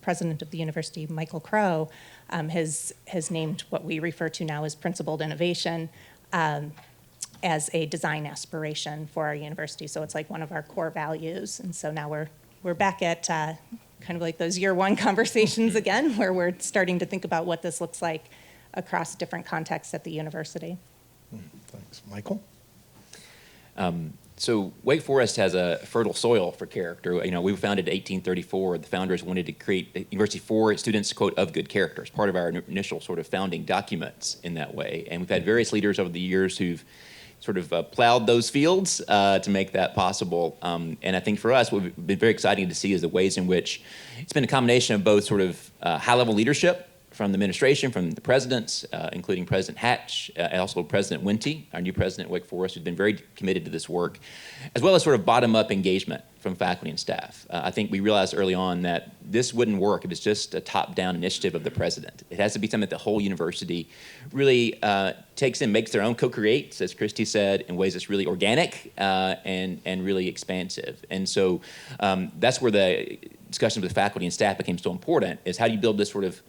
president of the university, Michael Crow, has named what we refer to now as principled innovation as a design aspiration for our university. So it's like one of our core values. And so now we're back at kind of like those year one conversations again, where we're starting to think about what this looks like across different contexts at the university. Thanks. Michael? So Wake Forest has a fertile soil for character. You know, we were founded in 1834. The founders wanted to create a university for students, quote, of good character. It's part of our initial sort of founding documents in that way. And we've had various leaders over the years who've sort of plowed those fields to make that possible. And I think for us, what we've been very exciting to see is the ways in which it's been a combination of both sort of high-level leadership from the administration, from the presidents, including President Hatch, and also President Wente, our new president at Wake Forest, who's been very committed to this work, as well as sort of bottom-up engagement from faculty and staff. I think we realized early on that this wouldn't work if it's just a top-down initiative of the president. It has to be something that the whole university really takes in, makes their own, co-creates, as Cristy said, in ways that's really organic and really expansive. And so that's where the discussions with faculty and staff became so important, is how do you build this sort of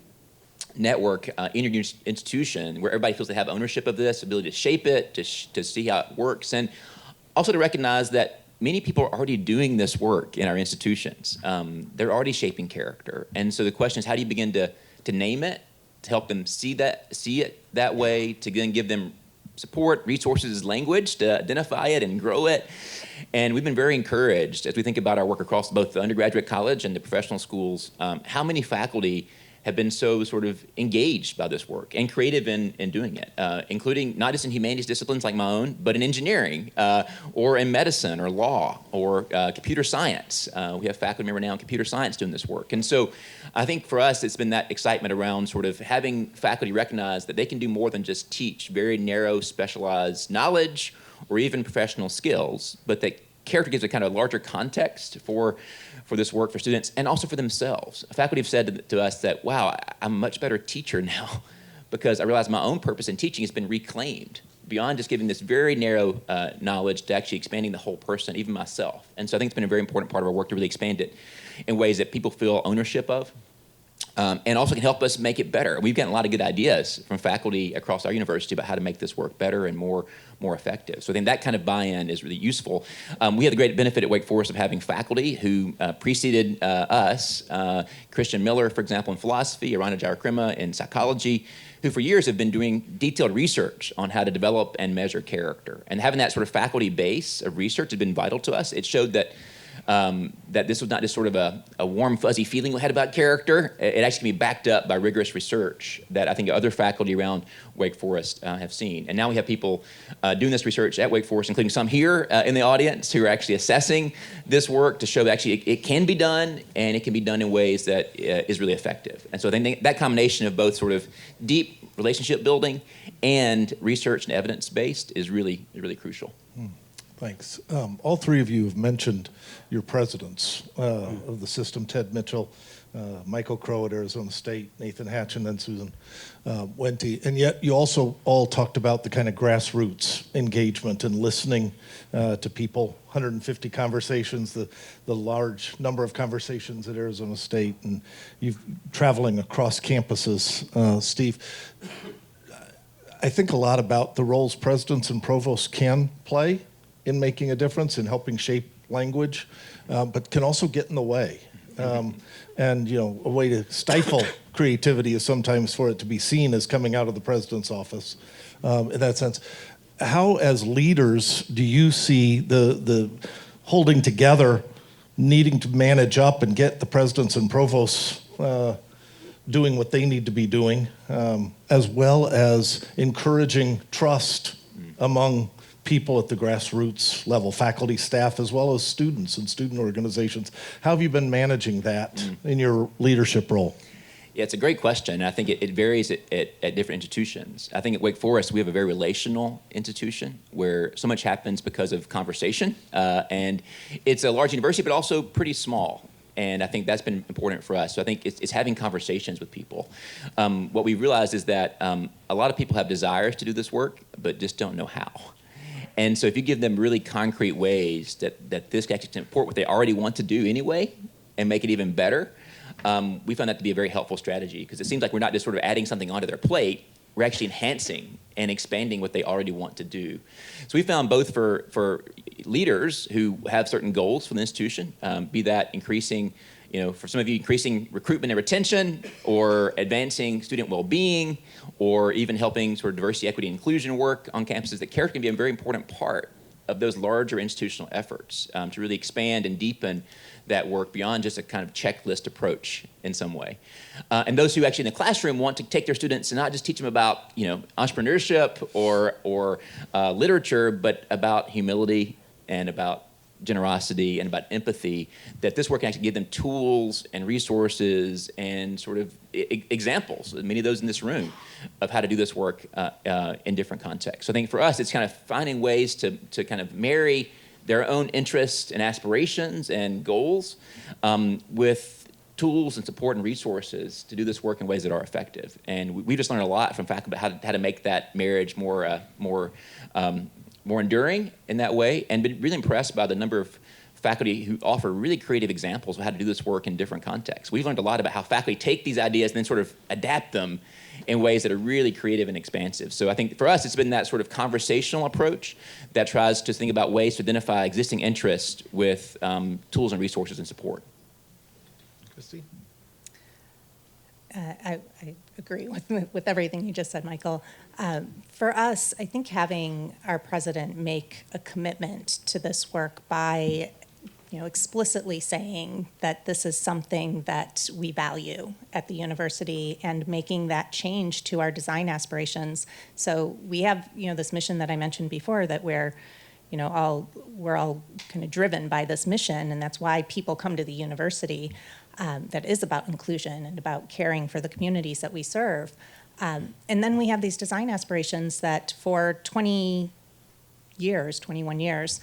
network in your institution where everybody feels they have ownership of this, ability to shape it, to see how it works, and also to recognize that many people are already doing this work in our institutions. They're already shaping character. And so the question is, how do you begin to name it, to help them see it that way, to then give them support, resources, language to identify it and grow it. And we've been very encouraged as we think about our work across both the undergraduate college and the professional schools, how many faculty have been so sort of engaged by this work and creative in doing it, including not just in humanities disciplines like my own, but in engineering or in medicine or law or computer science. We have faculty member now in computer science doing this work. And so I think for us, it's been that excitement around sort of having faculty recognize that they can do more than just teach very narrow, specialized knowledge or even professional skills, but that character gives a kind of larger context for this work for students and also for themselves. Faculty have said to us that, wow, I'm a much better teacher now because I realize my own purpose in teaching has been reclaimed beyond just giving this very narrow knowledge to actually expanding the whole person, even myself. And so I think it's been a very important part of our work to really expand it in ways that people feel ownership of. And also can help us make it better. We've gotten a lot of good ideas from faculty across our university about how to make this work better and more effective. So I think that kind of buy-in is really useful. We have the great benefit at Wake Forest of having faculty who preceded us, Christian Miller, for example, in philosophy, Arana Jayakrima in psychology, who for years have been doing detailed research on how to develop and measure character. And having that sort of faculty base of research has been vital to us. It showed that that this was not just sort of a warm, fuzzy feeling we had about character. It actually can be backed up by rigorous research that I think other faculty around Wake Forest have seen. And now we have people doing this research at Wake Forest, including some here in the audience who are actually assessing this work to show that actually it can be done, and it can be done in ways that is really effective. And so I think that combination of both sort of deep relationship building and research and evidence-based is really crucial. Thanks. All three of you have mentioned your presidents of the system, Ted Mitchell, Michael Crow at Arizona State, Nathan Hatch, and then Susan Wente. And yet you also all talked about the kind of grassroots engagement and listening to people, 150 conversations, the large number of conversations at Arizona State, and you've traveling across campuses. Steve, I think a lot about the roles presidents and provosts can play in making a difference, in helping shape language, but can also get in the way. And a way to stifle creativity is sometimes for it to be seen as coming out of the president's office. In that sense, how as leaders do you see the holding together, needing to manage up and get the presidents and provosts doing what they need to be doing, as well as encouraging trust among people at the grassroots level, faculty, staff, as well as students and student organizations? How have you been managing that in your leadership role? Yeah, it's a great question. I think it varies at different institutions. I think at Wake Forest, we have a very relational institution where so much happens because of conversation. And it's a large university, but also pretty small. And I think that's been important for us. So I think it's having conversations with people. What we realized is that a lot of people have desires to do this work, but just don't know how. And so if you give them really concrete ways that this can actually support what they already want to do anyway and make it even better, we found that to be a very helpful strategy, because it seems like we're not just sort of adding something onto their plate, we're actually enhancing and expanding what they already want to do. So we found both for leaders who have certain goals for the institution, be that increasing, for some of you, increasing recruitment and retention, or advancing student well-being, or even helping sort of diversity, equity, and inclusion work on campuses, that character can be a very important part of those larger institutional efforts to really expand and deepen that work beyond just a kind of checklist approach in some way. And those who actually in the classroom want to take their students and not just teach them about entrepreneurship or literature, but about humility and about generosity and about empathy, that this work can actually give them tools and resources and sort of examples, many of those in this room, of how to do this work in different contexts. So I think for us, it's kind of finding ways to kind of marry their own interests and aspirations and goals with tools and support and resources to do this work in ways that are effective. And we just learned a lot from faculty about how to make that marriage more enduring in that way, and been really impressed by the number of faculty who offer really creative examples of how to do this work in different contexts. We've learned a lot about how faculty take these ideas and then sort of adapt them in ways that are really creative and expansive. So I think for us, it's been that sort of conversational approach that tries to think about ways to identify existing interest with tools and resources and support. Cristy? I agree with everything you just said, Michael. For us, I think having our president make a commitment to this work by explicitly saying that this is something that we value at the university, and making that change to our design aspirations. So we have, this mission that I mentioned before, that we're all kind of driven by this mission, and that's why people come to the university. That is about inclusion and about caring for the communities that we serve. And then we have these design aspirations that for 21 years,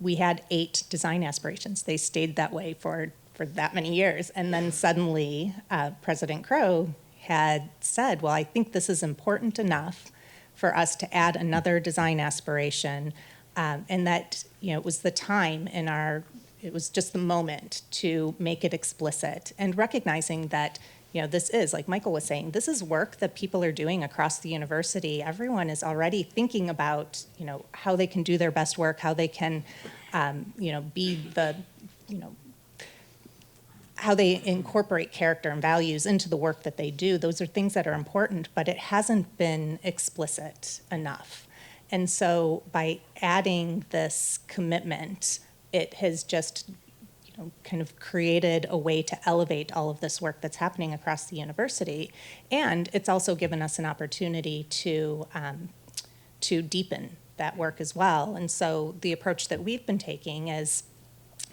we had 8 design aspirations. They stayed that way for that many years. And then suddenly, President Crow had said, well, I think this is important enough for us to add another design aspiration. And that, it was the time it was just the moment to make it explicit, and recognizing that, this is, like Michael was saying, this is work that people are doing across the university. Everyone is already thinking about, how they can do their best work, how they can, be the, how they incorporate character and values into the work that they do. Those are things that are important, but it hasn't been explicit enough. And so by adding this commitment, it has just kind of created a way to elevate all of this work that's happening across the university. And it's also given us an opportunity to deepen that work as well. And so the approach that we've been taking is,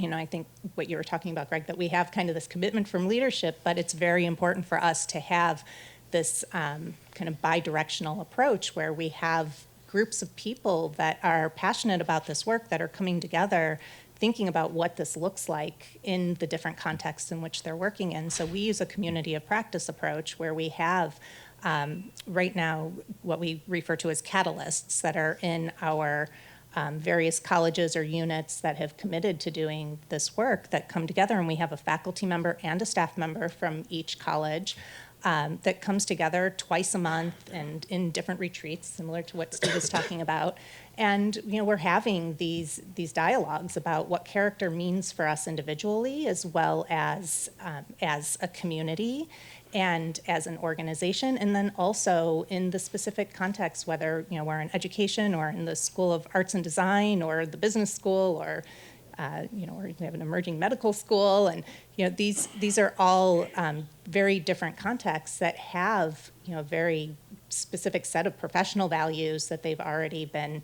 I think what you were talking about, Greg, that we have kind of this commitment from leadership, but it's very important for us to have this kind of bi-directional approach where we have groups of people that are passionate about this work, that are coming together, thinking about what this looks like in the different contexts in which they're working in. So we use a community of practice approach where we have right now what we refer to as catalysts that are in our various colleges or units that have committed to doing this work, that come together, and we have a faculty member and a staff member from each college that comes together twice a month and in different retreats, similar to what Steve is talking about. And we're having these dialogues about what character means for us individually, as well as a community and as an organization, and then also in the specific context, whether we're in education or in the School of Arts and Design or the business school, or or we have an emerging medical school, and these are all very different contexts that have a very specific set of professional values that they've already been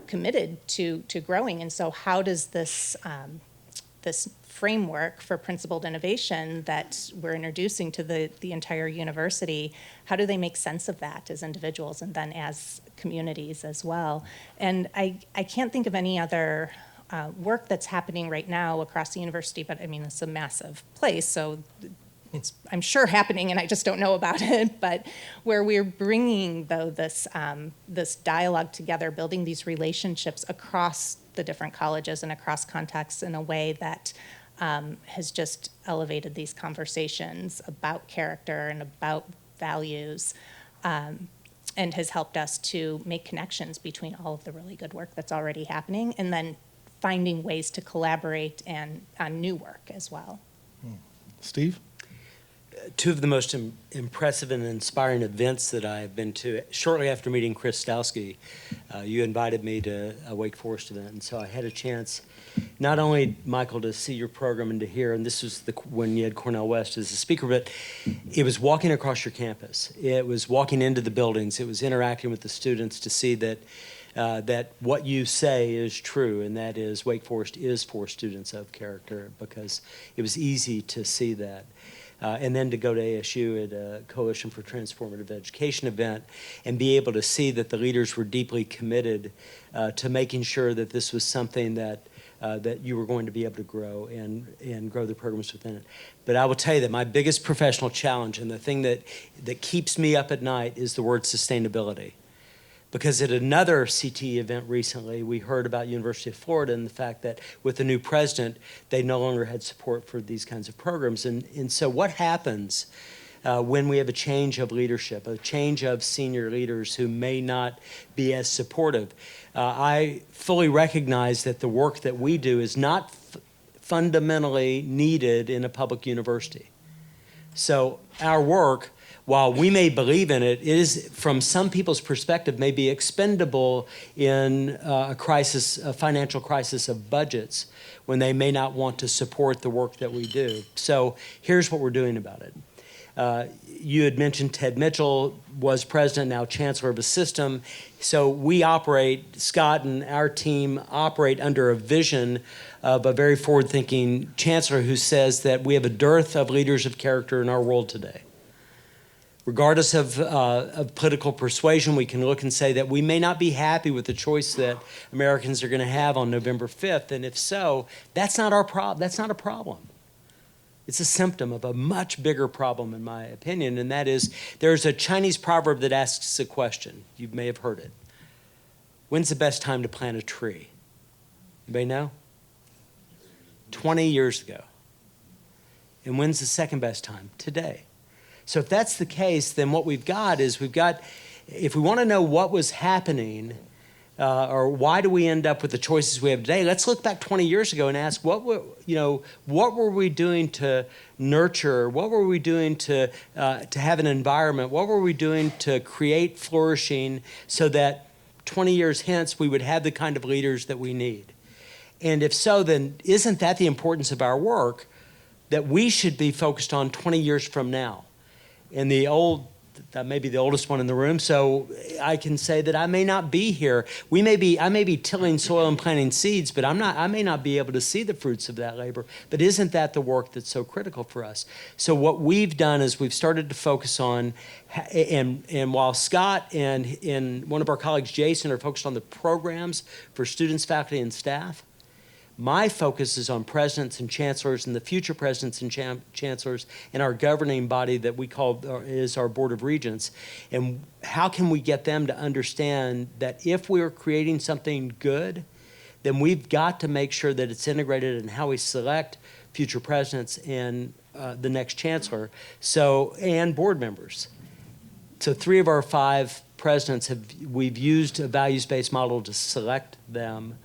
committed to growing. And so how does this this framework for principled innovation that we're introducing to the entire university, how do they make sense of that as individuals and then as communities as well? And I can't think of any other work that's happening right now across the university, but I mean, it's a massive place, so it's, I'm sure, happening, and I just don't know about it, but where we're bringing, though, this dialogue together, building these relationships across the different colleges and across contexts in a way that has just elevated these conversations about character and about values, and has helped us to make connections between all of the really good work that's already happening, and then finding ways to collaborate and on new work as well. Steve? Two of the most impressive and inspiring events that I've been to, shortly after meeting Chris Stowski, you invited me to a Wake Forest event, and so I had a chance, not only, Michael, to see your program and to hear, and this was when you had Cornell West as a speaker, but it was walking across your campus. It was walking into the buildings. It was interacting with the students to see that that what you say is true, and that is Wake Forest is for students of character, because it was easy to see that. And then to go to ASU at a Coalition for Transformative Education event and be able to see that the leaders were deeply committed to making sure that this was something that that you were going to be able to grow and grow the programs within it. But I will tell you that my biggest professional challenge and the thing that keeps me up at night is the word sustainability. Because at another CTE event recently, we heard about University of Florida and the fact that with the new president, they no longer had support for these kinds of programs. And so what happens when we have a change of leadership, a change of senior leaders who may not be as supportive? I fully recognize that the work that we do is not fundamentally needed in a public university. So our work, while we may believe in it, is, from some people's perspective, may be expendable in a crisis, a financial crisis of budgets, when they may not want to support the work that we do. So here's what we're doing about it. You had mentioned Ted Mitchell was president, now chancellor of a system. So we operate, Scott and our team operate under a vision of a very forward-thinking chancellor who says that we have a dearth of leaders of character in our world today. Regardless of political persuasion, we can look and say that we may not be happy with the choice that Americans are going to have on November 5th, and if so, that's not our problem. That's not a problem. It's a symptom of a much bigger problem, in my opinion, and that is there's a Chinese proverb that asks a question. You may have heard it. When's the best time to plant a tree? Anybody know? 20 years ago. And when's the second best time? Today. So if that's the case, then what we've got is if we want to know what was happening or why do we end up with the choices we have today, let's look back 20 years ago and ask what were we doing to nurture, what were we doing to have an environment, what were we doing to create flourishing so that 20 years hence we would have the kind of leaders that we need. And if so, then isn't that the importance of our work that we should be focused on 20 years from now? And that may be the oldest one in the room, so I can say that I may not be here. I may be tilling soil and planting seeds, but I may not be able to see the fruits of that labor. But isn't that the work that's so critical for us? So what we've done is we've started to focus on, and while Scott and one of our colleagues, Jason, are focused on the programs for students, faculty, and staff, my focus is on presidents and chancellors and the future presidents and chancellors and our governing body that we call is our Board of Regents. And how can we get them to understand that if we're creating something good, then we've got to make sure that it's integrated in how we select future presidents and the next chancellor, and board members. So 3 of our 5 presidents we've used a values-based model to select them.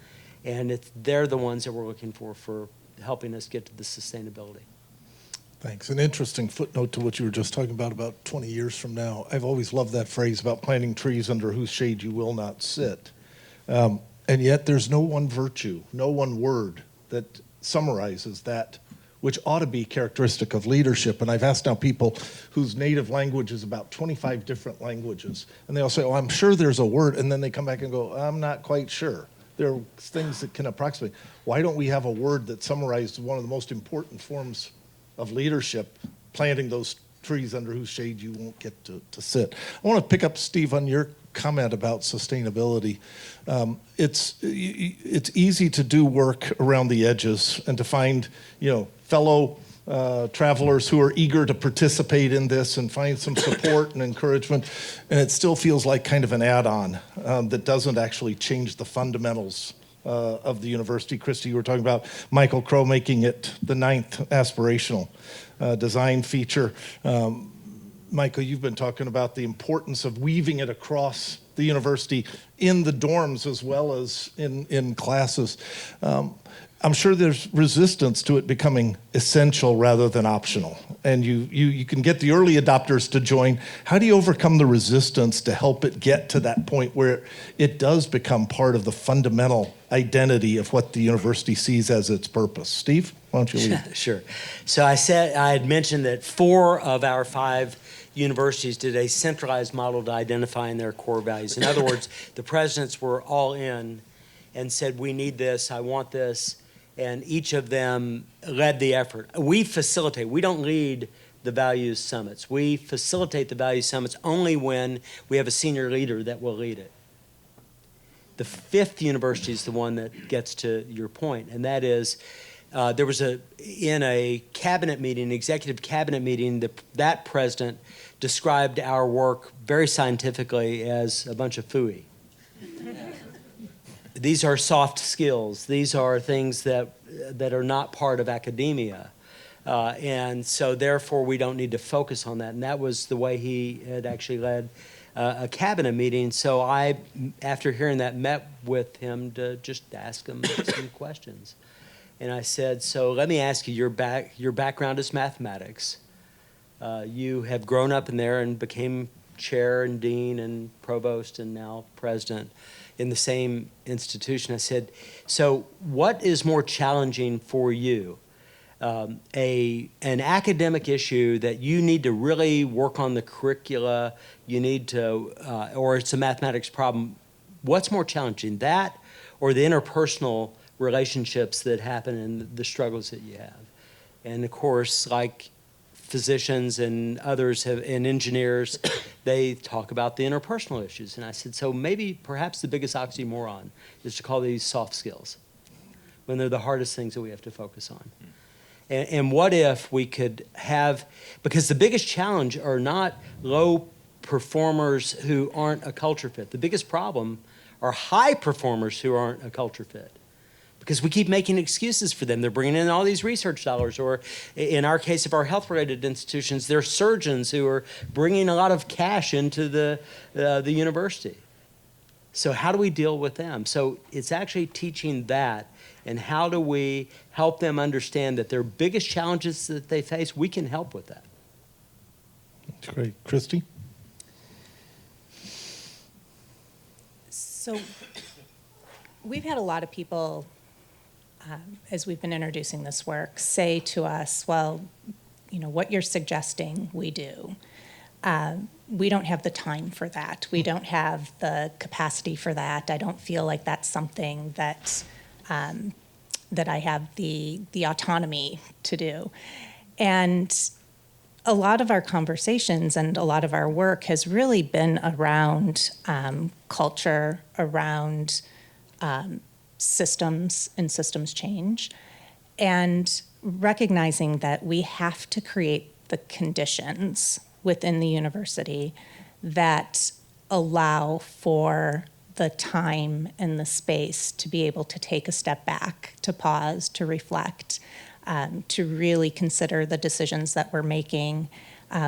And they're the ones that we're looking for helping us get to the sustainability. Thanks. An interesting footnote to what you were just talking about 20 years from now. I've always loved that phrase about planting trees under whose shade you will not sit. And yet there's no one virtue, no one word that summarizes that, which ought to be characteristic of leadership. And I've asked now people whose native language is about 25 different languages. And they all say, oh, I'm sure there's a word. And then they come back and go, I'm not quite sure. There are things that can approximate. Why don't we have a word that summarizes one of the most important forms of leadership, planting those trees under whose shade you won't get to sit? I want to pick up, Steve, on your comment about sustainability. It's easy to do work around the edges and to find, fellow travelers who are eager to participate in this and find some support and encouragement. And it still feels like kind of an add-on that doesn't actually change the fundamentals of the university. Cristy, you were talking about Michael Crow making it the 9th aspirational design feature. Michael, you've been talking about the importance of weaving it across the university in the dorms as well as in classes. I'm sure there's resistance to it becoming essential rather than optional. And you can get the early adopters to join. How do you overcome the resistance to help it get to that point where it does become part of the fundamental identity of what the university sees as its purpose? Steve, why don't you lead? Sure. So I had mentioned that 4 of our 5 universities did a centralized model to identifying their core values. In other words, the presidents were all in and said, we need this, I want this, and each of them led the effort. We facilitate, we don't lead the values summits. We facilitate the values summits only when we have a senior leader that will lead it. The 5th university is the one that gets to your point, and that is, there was in a cabinet meeting, executive cabinet meeting, that president described our work very scientifically as a bunch of phooey. These are soft skills. These are things that are not part of academia. And so therefore we don't need to focus on that. And that was the way he had actually led a cabinet meeting. So I, after hearing that, met with him to just ask him some questions. And I said, so let me ask you, your background is mathematics. You have grown up in there and became chair and dean and provost and now president in the same institution. I said, so what is more challenging for you? An academic issue that you need to really work on the curricula, you need to, or it's a mathematics problem. What's more challenging, that or the interpersonal relationships that happen and the struggles that you have? And of course, like physicians and others and engineers, they talk about the interpersonal issues. And I said, so maybe perhaps the biggest oxymoron is to call these soft skills when they're the hardest things that we have to focus on. And what if we could have, because the biggest challenge are not low performers who aren't a culture fit. The biggest problem are high performers who aren't a culture fit. Because we keep making excuses for them. They're bringing in all these research dollars, or in our case of our health-related institutions, they're surgeons who are bringing a lot of cash into the university. So how do we deal with them? So it's actually teaching that, and how do we help them understand that their biggest challenges that they face, we can help with that. That's great. Cristy? So we've had a lot of people, as we've been introducing this work, say to us, well, you know, what you're suggesting we do. We don't have the time for that. We don't have the capacity for that. I don't feel like that's something that that I have the autonomy to do. And a lot of our conversations and a lot of our work has really been around culture, around systems and systems change, and recognizing that we have to create the conditions within the university that allow for the time and the space to be able to take a step back, to pause, to reflect, to really consider the decisions that we're making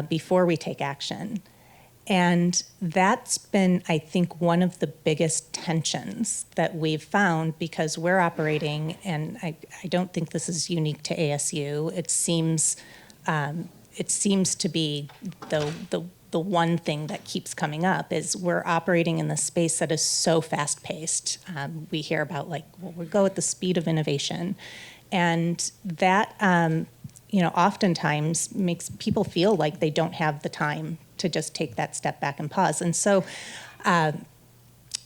before we take action. And that's been, I think, one of the biggest tensions that we've found, because we're operating, and I don't think this is unique to ASU. It seems to be the one thing that keeps coming up is we're operating in the space that is so fast-paced. We hear about, like, well, we go at the speed of innovation, and that oftentimes makes people feel like they don't have the time to just take that step back and pause. And so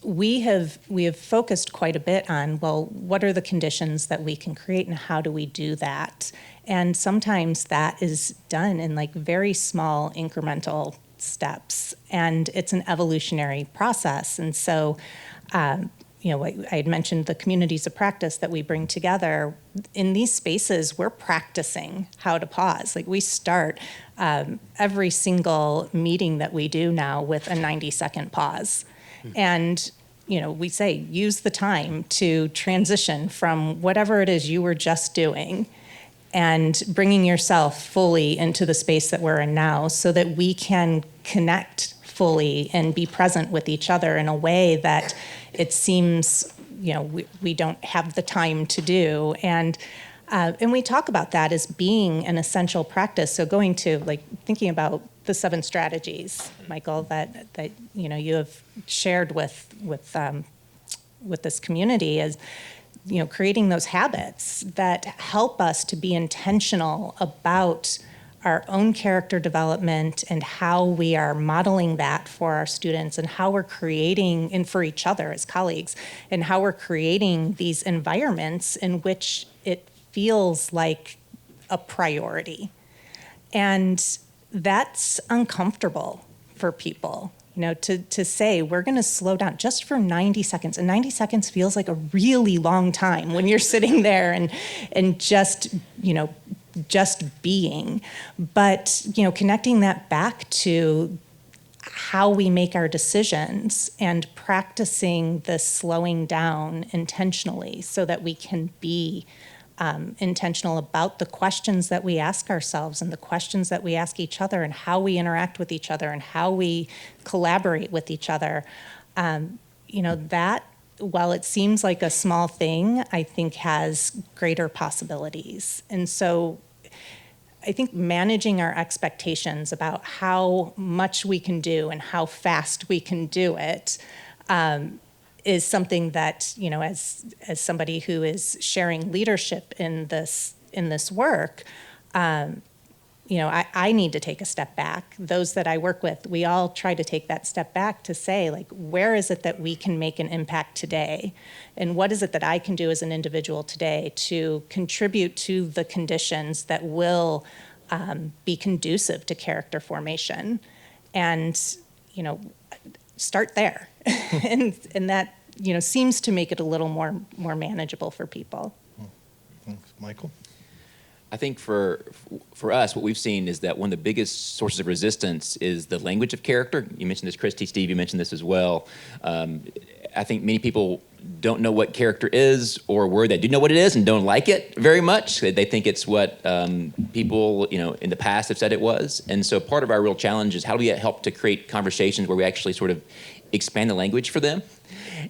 we have focused quite a bit on, well, what are the conditions that we can create and how do we do that? And sometimes that is done in like very small incremental steps, and it's an evolutionary process. And so I had mentioned the communities of practice that we bring together. In these spaces, we're practicing how to pause. Like, we start every single meeting that we do now with a 90-second pause. And, we say, use the time to transition from whatever it is you were just doing and bringing yourself fully into the space that we're in now so that we can connect fully and be present with each other in a way that it seems, we don't have the time to do. And we talk about that as being an essential practice. So going to, thinking about the 7 strategies, Michael, that you have shared with this community is, creating those habits that help us to be intentional about our own character development and how we are modeling that for our students and how we're creating, and for each other as colleagues, and how we're creating these environments in which it feels like a priority. And that's uncomfortable for people. To say we're going to slow down just for 90 seconds. And 90 seconds feels like a really long time when you're sitting there and just being. But, connecting that back to how we make our decisions and practicing the slowing down intentionally so that we can be intentional about the questions that we ask ourselves and the questions that we ask each other and how we interact with each other and how we collaborate with each other. That, while it seems like a small thing, I think has greater possibilities. And so I think managing our expectations about how much we can do and how fast we can do it is something that, as somebody who is sharing leadership in this work, I need to take a step back. Those that I work with, we all try to take that step back to say, where is it that we can make an impact today? And what is it that I can do as an individual today to contribute to the conditions that will be conducive to character formation? And, start there. and that, seems to make it a little more manageable for people. Thanks. Michael? I think for us, what we've seen is that one of the biggest sources of resistance is the language of character. You mentioned this, Cristy, Steve, you mentioned this as well. I think many people don't know what character is, or where they do know what it is and don't like it very much. They think it's what people, in the past have said it was. And so part of our real challenge is how do we help to create conversations where we actually sort of expand the language for them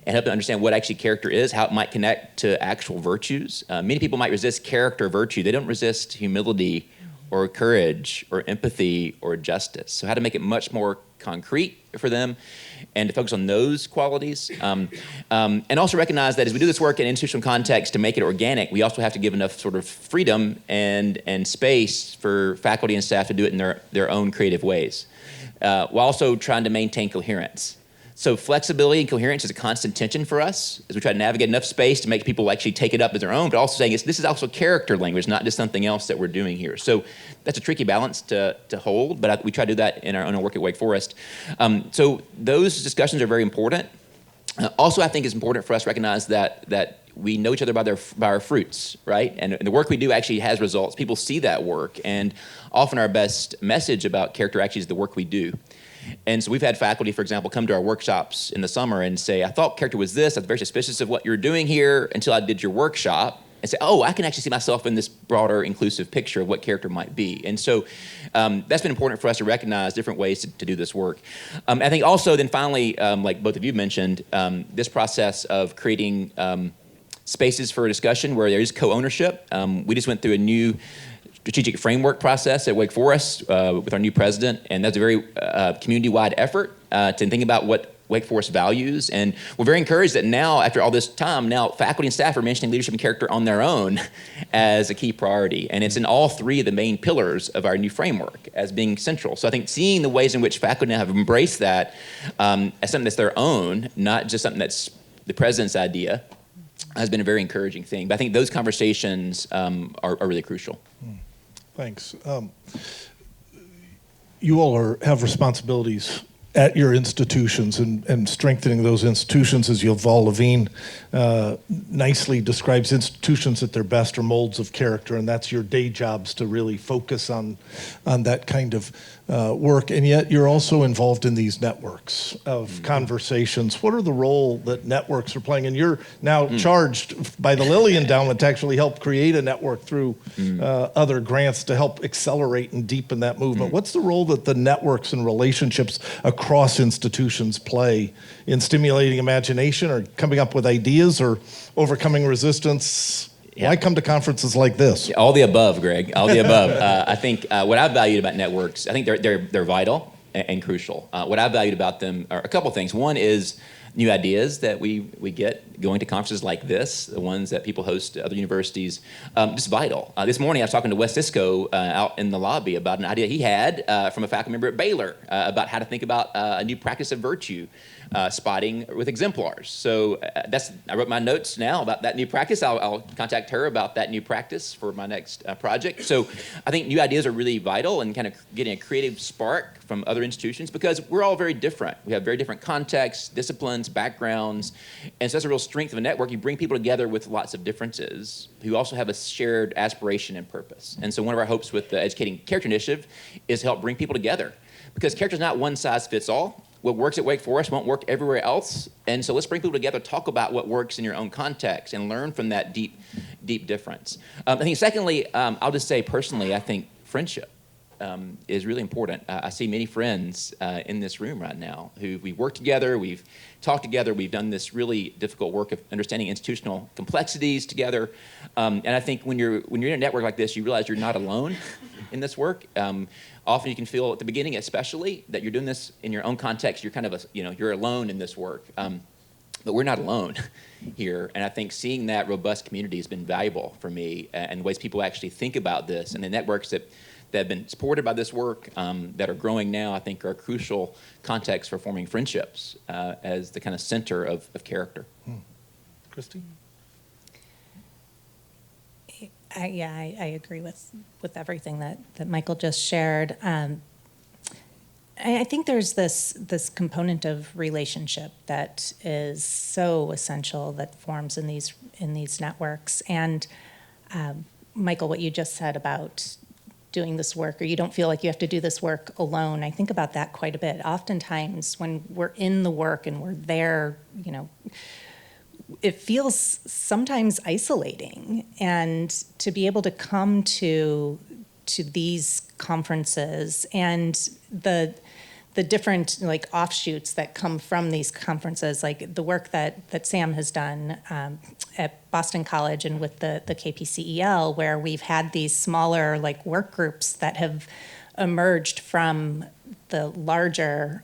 and help them understand what actually character is, how it might connect to actual virtues. Many people might resist character or virtue. They don't resist humility or courage or empathy or justice. So how to make it much more concrete for them and to focus on those qualities. And also recognize that as we do this work in institutional context to make it organic, we also have to give enough sort of freedom and space for faculty and staff to do it in their own creative ways, while also trying to maintain coherence. So flexibility and coherence is a constant tension for us as we try to navigate enough space to make people actually take it up as their own, but also saying this is also character language, not just something else that we're doing here. So that's a tricky balance to hold, but we try to do that in our own work at Wake Forest. So those discussions are very important. Also, I think it's important for us to recognize that we know each other by our fruits, right? And the work we do actually has results. People see that work, and often our best message about character actually is the work we do. And so we've had faculty, for example, come to our workshops in the summer and say, I thought character was this. I was very suspicious of what you're doing here until I did your workshop, and say, oh, I can actually see myself in this broader, inclusive picture of what character might be. And so that's been important for us to recognize different ways to do this work. I think also then finally, like both of you mentioned, this process of creating spaces for discussion where there is co-ownership. We just went through a new strategic framework process at Wake Forest with our new president, and that's a very community-wide effort to think about what Wake Forest values. And we're very encouraged that now, after all this time, now faculty and staff are mentioning leadership and character on their own as a key priority. And it's in all three of the main pillars of our new framework as being central. So I think seeing the ways in which faculty now have embraced that as something that's their own, not just something that's the president's idea, has been a very encouraging thing. But I think those conversations are really crucial. Thanks. You all have responsibilities at your institutions and strengthening those institutions, as Yuval Levine nicely describes institutions at their best are molds of character, and that's your day jobs to really focus on that kind of work. And yet you're also involved in these networks of conversations. What are the role that networks are playing? And you're now charged by the Lilly Endowment to actually help create a network through other grants to help accelerate and deepen that movement. What's the role that the networks and relationships across institutions play in stimulating imagination or coming up with ideas or overcoming resistance? Yeah. Why come to conferences like this? All the above, Greg. All the above. I think what I've valued about networks, I think they're vital and crucial. What I've valued about them are a couple things. One is new ideas that we get going to conferences like this, the ones that people host at other universities, just vital. This morning I was talking to Wes Cisco out in the lobby about an idea he had from a faculty member at Baylor about how to think about a new practice of virtue spotting with exemplars. So I wrote my notes now about that new practice. I'll contact her about that new practice for my next project. So I think new ideas are really vital and kind of getting a creative spark from other institutions because we're all very different. We have very different contexts, disciplines, backgrounds, and so that's a real strength of a network. You bring people together with lots of differences who also have a shared aspiration and purpose. And so one of our hopes with the Educating Character Initiative is to help bring people together because character is not one size fits all. What works at Wake Forest won't work everywhere else. And so let's bring people together, talk about what works in your own context and learn from that deep difference. I think secondly, I'll just say personally, I think friendship is really important. I see many friends in this room right now who we've worked together, we've talked together, we've done this really difficult work of understanding institutional complexities together. And I think when you're in a network like this, you realize you're not alone in this work. Often you can feel at the beginning, especially, that you're doing this in your own context. You're kind of you're alone in this work. But we're not alone here. And I think seeing that robust community has been valuable for me and ways people actually think about this. And the networks that have been supported by this work that are growing now, I think are a crucial context for forming friendships as the kind of center of character. Cristy? I agree with everything that Michael just shared. I think there's this component of relationship that is so essential that forms in these networks. And Michael, what you just said about doing this work, or you don't feel like you have to do this work alone, I think about that quite a bit. Oftentimes when we're in the work and we're there, it feels sometimes isolating, and to be able to come to these conferences and the different offshoots that come from these conferences, like the work that Sam has done at Boston College and with the KPCEL, where we've had these smaller work groups that have emerged from the larger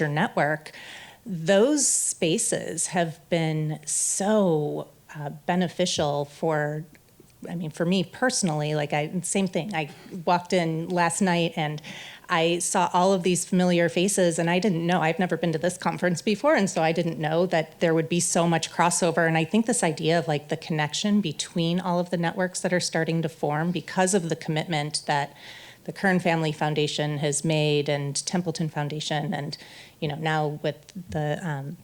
network. Those spaces have been so beneficial for me personally. Same thing. I walked in last night and I saw all of these familiar faces, and I didn't know, I've never been to this conference before, and so I didn't know that there would be so much crossover. And I think this idea of the connection between all of the networks that are starting to form because of the commitment that the Kern Family Foundation has made, and Templeton Foundation, and now with the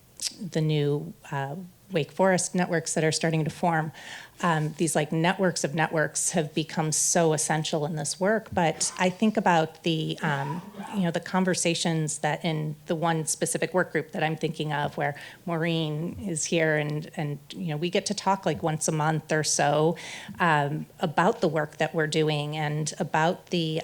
new Wake Forest networks that are starting to form, these networks of networks have become so essential in this work. But I think about the conversations that in the one specific work group that I'm thinking of, where Maureen is here, and we get to talk once a month or so about the work that we're doing and about the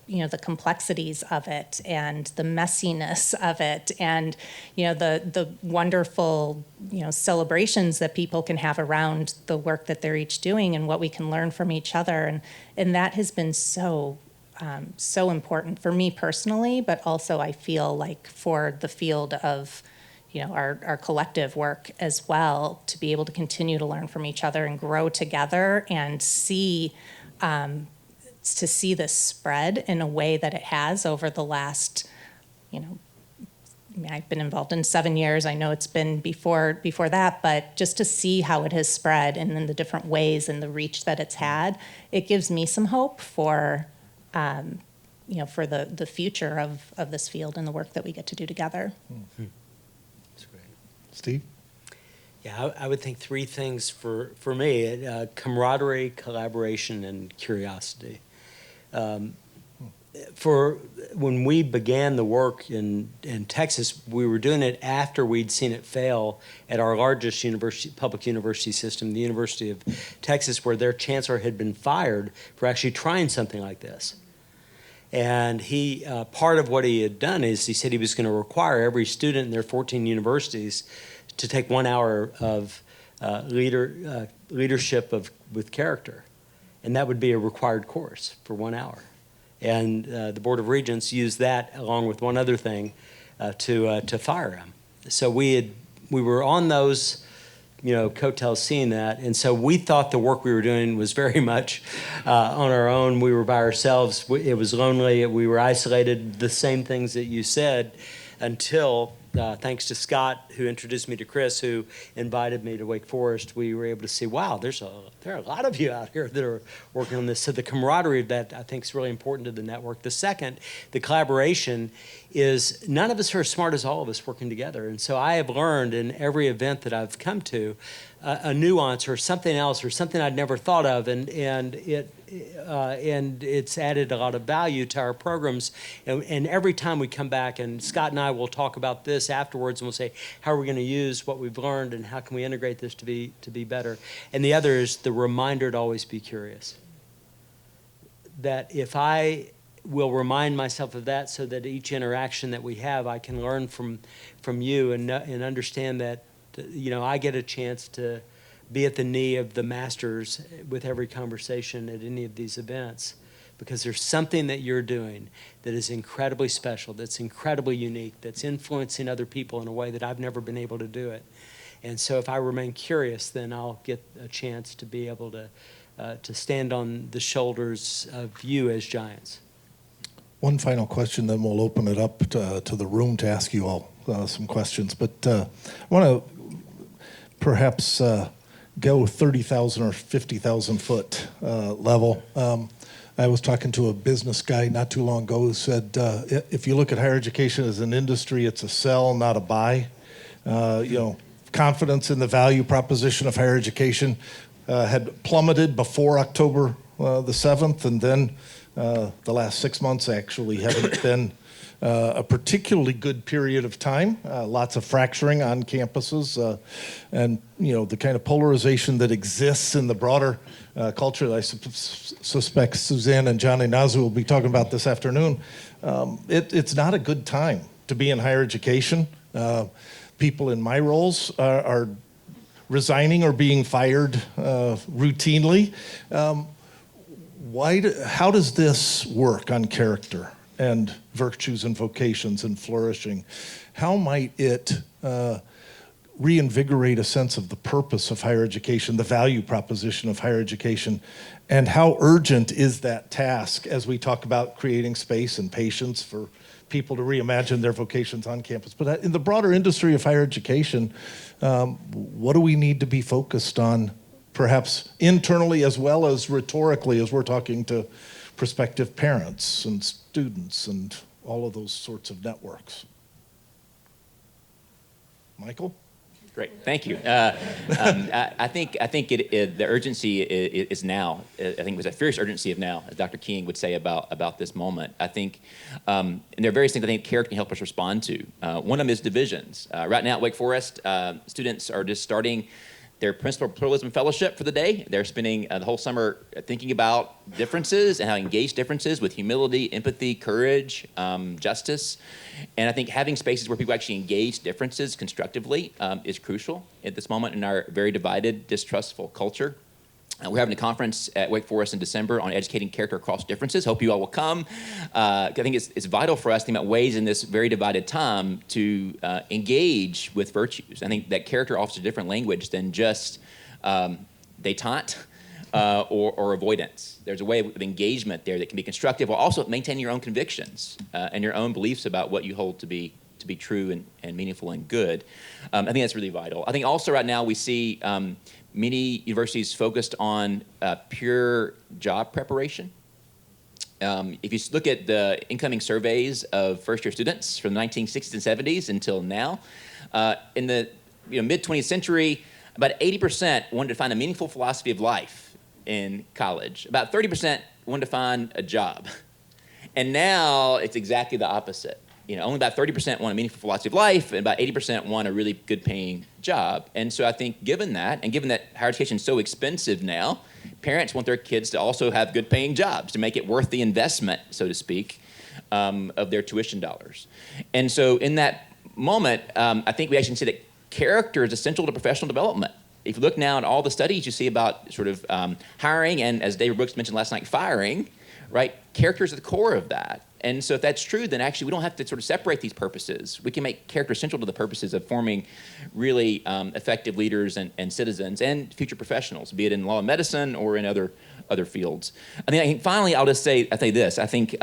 the complexities of it and the messiness of it, and the wonderful celebrations that people can have around the work that they're each doing and what we can learn from each other, and that has been so important for me personally, but also I feel for the field of our collective work as well, to be able to continue to learn from each other and grow together and see this spread in a way that it has over the last I've been involved in 7 years. I know it's been before that, but just to see how it has spread and in the different ways and the reach that it's had, it gives me some hope for for the future of this field and the work that we get to do together. That's great. Steve? Yeah, I would think three things for me, camaraderie, collaboration, and curiosity. For when we began the work in Texas, we were doing it after we'd seen it fail at our largest public university system, the University of Texas, where their chancellor had been fired for actually trying something like this. And he, part of what he had done is he said he was going to require every student in their 14 universities to take 1 hour of leadership with character. And that would be a required course for 1 hour. And the Board of Regents used that along with one other thing to fire him. So we were on those, coattails seeing that. And so we thought the work we were doing was very much on our own. We were by ourselves. It was lonely. We were isolated, the same things that you said, until thanks to Scott, who introduced me to Chris, who invited me to Wake Forest, we were able to see, wow, there are a lot of you out here that are working on this. So the camaraderie of that, I think, is really important to the network. The second, the collaboration, is none of us are as smart as all of us working together. And so I have learned in every event that I've come to a nuance or something else or something I'd never thought of, and it's added a lot of value to our programs. And every time we come back, and Scott and I will talk about this afterwards, and we'll say, how are we going to use what we've learned, and how can we integrate this to be better? And the other is the reminder to always be curious. That if I will remind myself of that, so that each interaction that we have, I can learn from you and understand that, I get a chance to be at the knee of the masters with every conversation at any of these events, because there's something that you're doing that is incredibly special, that's incredibly unique, that's influencing other people in a way that I've never been able to do it. And so if I remain curious, then I'll get a chance to be able to stand on the shoulders of you as giants. One final question, then we'll open it up to the room to ask you all some questions. But I want to perhaps go 30,000 or 50,000 foot level. I was talking to a business guy not too long ago who said, if you look at higher education as an industry, it's a sell, not a buy. Confidence in the value proposition of higher education had plummeted before October the 7th, and then the last 6 months actually haven't been a particularly good period of time. Lots of fracturing on campuses, and the kind of polarization that exists in the broader culture. I suspect Suzanne and Johnny Nazu will be talking about this afternoon. It's not a good time to be in higher education. People in my roles are resigning or being fired routinely. How does this work on character and virtues and vocations and flourishing? How might it reinvigorate a sense of the purpose of higher education, the value proposition of higher education, and how urgent is that task as we talk about creating space and patience for people to reimagine their vocations on campus? But in the broader industry of higher education, what do we need to be focused on, perhaps internally as well as rhetorically, as we're talking to prospective parents and students and all of those sorts of networks? Michael? Great, thank you. I think the urgency is now. I think it was a fierce urgency of now, as Dr. King would say about this moment. I think, and there are various things I think character can help us respond to. One of them is divisions. Right now at Wake Forest, students are just starting their Principal Pluralism Fellowship for the day. They're spending the whole summer thinking about differences and how to engage differences with humility, empathy, courage, justice. And I think having spaces where people actually engage differences constructively is crucial at this moment in our very divided, distrustful culture. We're having a conference at Wake Forest in December on educating character across differences. Hope you all will come. I think it's vital for us to think about ways in this very divided time to engage with virtues. I think that character offers a different language than just détente or avoidance. There's a way of engagement there that can be constructive while also maintaining your own convictions and your own beliefs about what you hold to be true and meaningful and good. I think that's really vital. I think also right now we see many universities focused on pure job preparation. If you look at the incoming surveys of first-year students from the 1960s and 70s until now, in the mid-20th century, about 80% wanted to find a meaningful philosophy of life in college. About 30% wanted to find a job. And now it's exactly the opposite. Only about 30% want a meaningful philosophy of life, and about 80% want a really good-paying job. And so I think given that, and given that higher education is so expensive now, parents want their kids to also have good-paying jobs to make it worth the investment, so to speak, of their tuition dollars. And so in that moment, I think we actually see that character is essential to professional development. If you look now at all the studies you see about sort of hiring and, as David Brooks mentioned last night, firing, right? Character is at the core of that. And so if that's true, then actually we don't have to sort of separate these purposes. We can make character central to the purposes of forming really effective leaders and citizens and future professionals, be it in law and medicine or in other fields. I think finally I'll just say, this. I think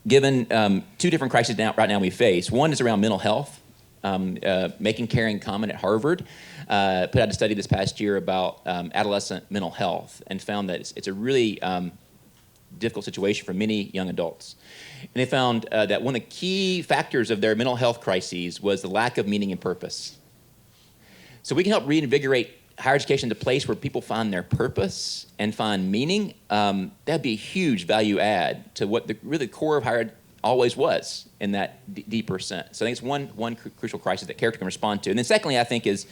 given two different crises right now we face, one is around mental health. Making Caring Common at Harvard put out a study this past year about adolescent mental health and found that it's a really difficult situation for many young adults. And they found that one of the key factors of their mental health crises was the lack of meaning and purpose. So we can help reinvigorate higher education to a place where people find their purpose and find meaning. That'd be a huge value add to what the really core of higher ed always was in that deeper sense. So I think it's one crucial crisis that character can respond to. And then secondly, I think is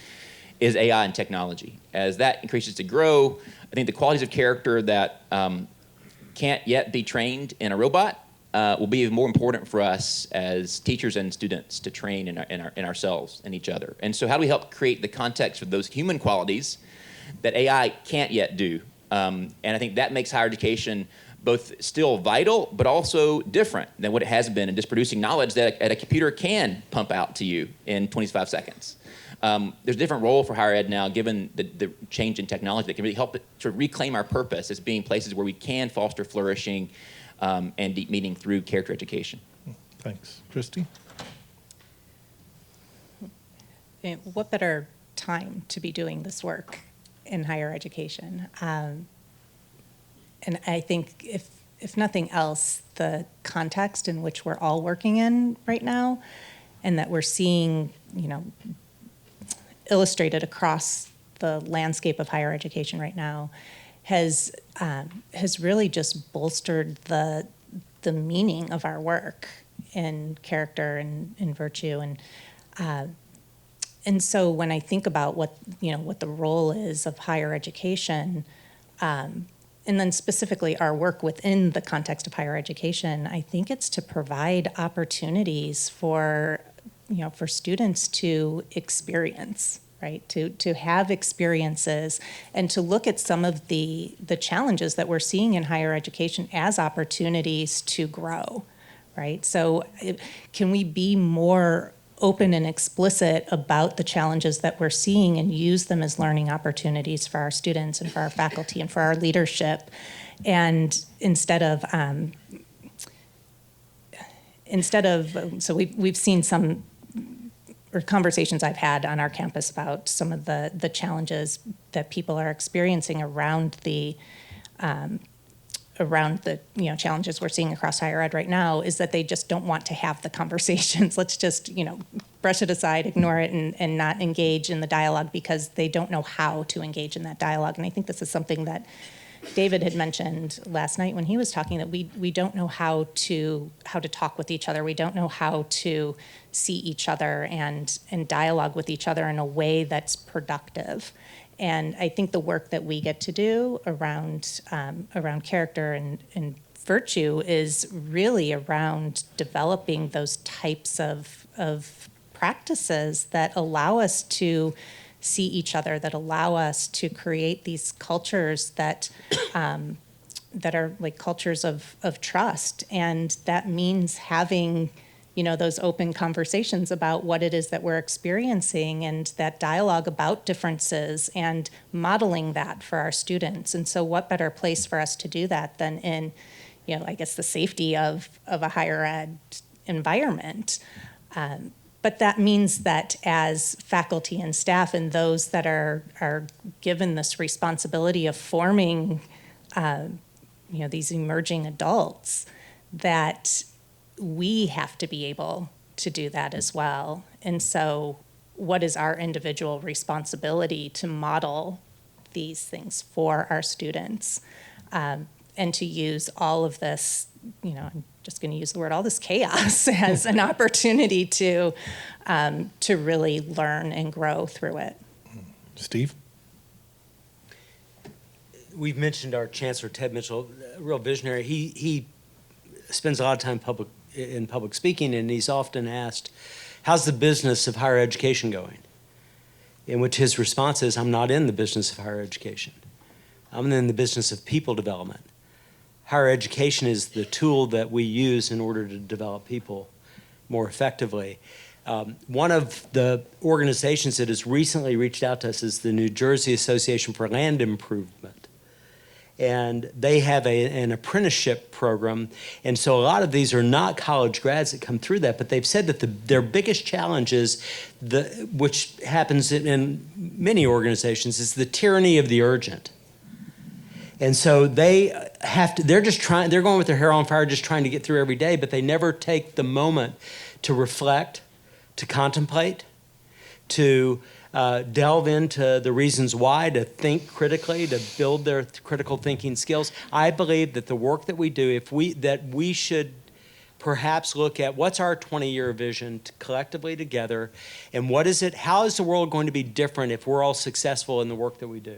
AI and technology. As that increases to grow, I think the qualities of character that can't yet be trained in a robot will be more important for us as teachers and students to train in ourselves and each other. And so how do we help create the context for those human qualities that AI can't yet do? And I think that makes higher education both still vital, but also different than what it has been in just producing knowledge that a computer can pump out to you in 25 seconds. There's a different role for higher ed now, given the change in technology that can really help it to reclaim our purpose as being places where we can foster flourishing and deep meaning through character education. Thanks. Cristy? What better time to be doing this work in higher education? And I think if nothing else, the context in which we're all working in right now, and that we're seeing, illustrated across the landscape of higher education right now, has really just bolstered the meaning of our work in character and in virtue. And so when I think about what the role is of higher education, and then specifically our work within the context of higher education, I think it's to provide opportunities for students to experience, right? To have experiences and to look at some of the challenges that we're seeing in higher education as opportunities to grow, right? So can we be more open and explicit about the challenges that we're seeing and use them as learning opportunities for our students and for our faculty and for our leadership? And instead of, so we've seen some, or conversations I've had on our campus about some of the challenges that people are experiencing around the challenges we're seeing across higher ed right now, is that they just don't want to have the conversations. Let's just, brush it aside, ignore it, and not engage in the dialogue because they don't know how to engage in that dialogue. And I think this is something that David had mentioned last night when he was talking, that we don't know how to talk with each other. We don't know how to see each other and dialogue with each other in a way that's productive. And I think the work that we get to do around character and virtue is really around developing those types of practices that allow us to see each other, that allow us to create these cultures that are like cultures of trust. And that means having those open conversations about what it is that we're experiencing and that dialogue about differences and modeling that for our students. And so what better place for us to do that than in, I guess the safety of a higher ed environment. But that means that as faculty and staff and those that are given this responsibility of forming these emerging adults, that we have to be able to do that as well. And so what is our individual responsibility to model these things for our students, and to use all of this, I'm just going to use the word, all this chaos as an opportunity to really learn and grow through it. Steve? We've mentioned our Chancellor, Ted Mitchell, a real visionary. He spends a lot of time in public speaking, and he's often asked, how's the business of higher education going? In which his response is, I'm not in the business of higher education. I'm in the business of people development. Higher education is the tool that we use in order to develop people more effectively. One of the organizations that has recently reached out to us is the New Jersey Association for Land Improvement. And they have an apprenticeship program. And so a lot of these are not college grads that come through that, but they've said that their biggest challenge is, which happens in many organizations, is the tyranny of the urgent. And so they're going with their hair on fire, just trying to get through every day, but they never take the moment to reflect, to contemplate, to delve into the reasons why, to think critically, to build their critical thinking skills. I believe that the work that we do, that we should perhaps look at what's our 20-year vision collectively together, and how is the world going to be different if we're all successful in the work that we do?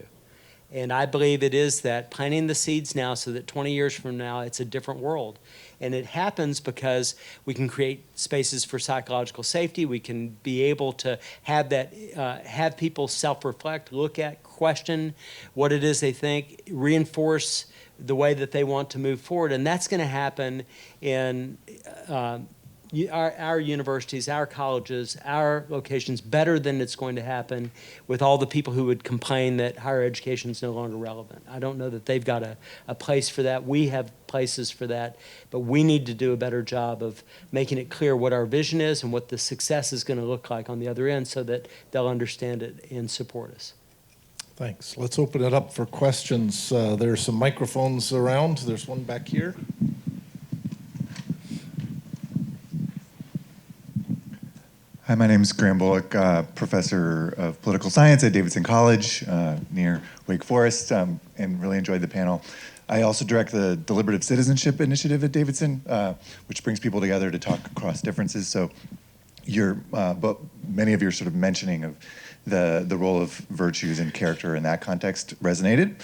And I believe it is that planting the seeds now so that 20 years from now it's a different world. And it happens because we can create spaces for psychological safety. We can be able to have people self-reflect, look at, question what it is they think, reinforce the way that they want to move forward. And that's going to happen in our universities, our colleges, our locations better than it's going to happen with all the people who would complain that higher education is no longer relevant. I don't know that they've got a place for that. We have places for that, but we need to do a better job of making it clear what our vision is and what the success is going to look like on the other end so that they'll understand it and support us. Thanks. Let's open it up for questions. There are some microphones around. There's one back here. Hi, my name is Graham Bullock, professor of political science at Davidson College near Wake Forest, and really enjoyed the panel. I also direct the Deliberative Citizenship Initiative at Davidson, which brings people together to talk across differences. So but many of your sort of mentioning of the role of virtues and character in that context resonated.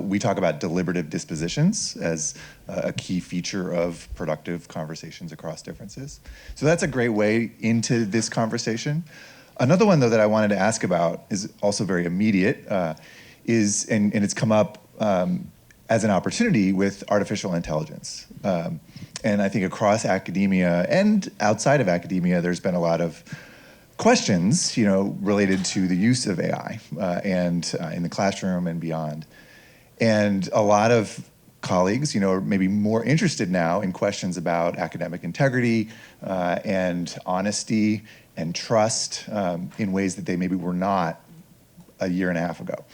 We talk about deliberative dispositions as a key feature of productive conversations across differences. So that's a great way into this conversation. Another one, though, that I wanted to ask about is also very immediate, and it's come up as an opportunity with artificial intelligence. And I think across academia and outside of academia, there's been a lot of questions, related to the use of AI and in the classroom and beyond. And a lot of colleagues, are maybe more interested now in questions about academic integrity and honesty and trust in ways that they maybe were not a year and a half ago.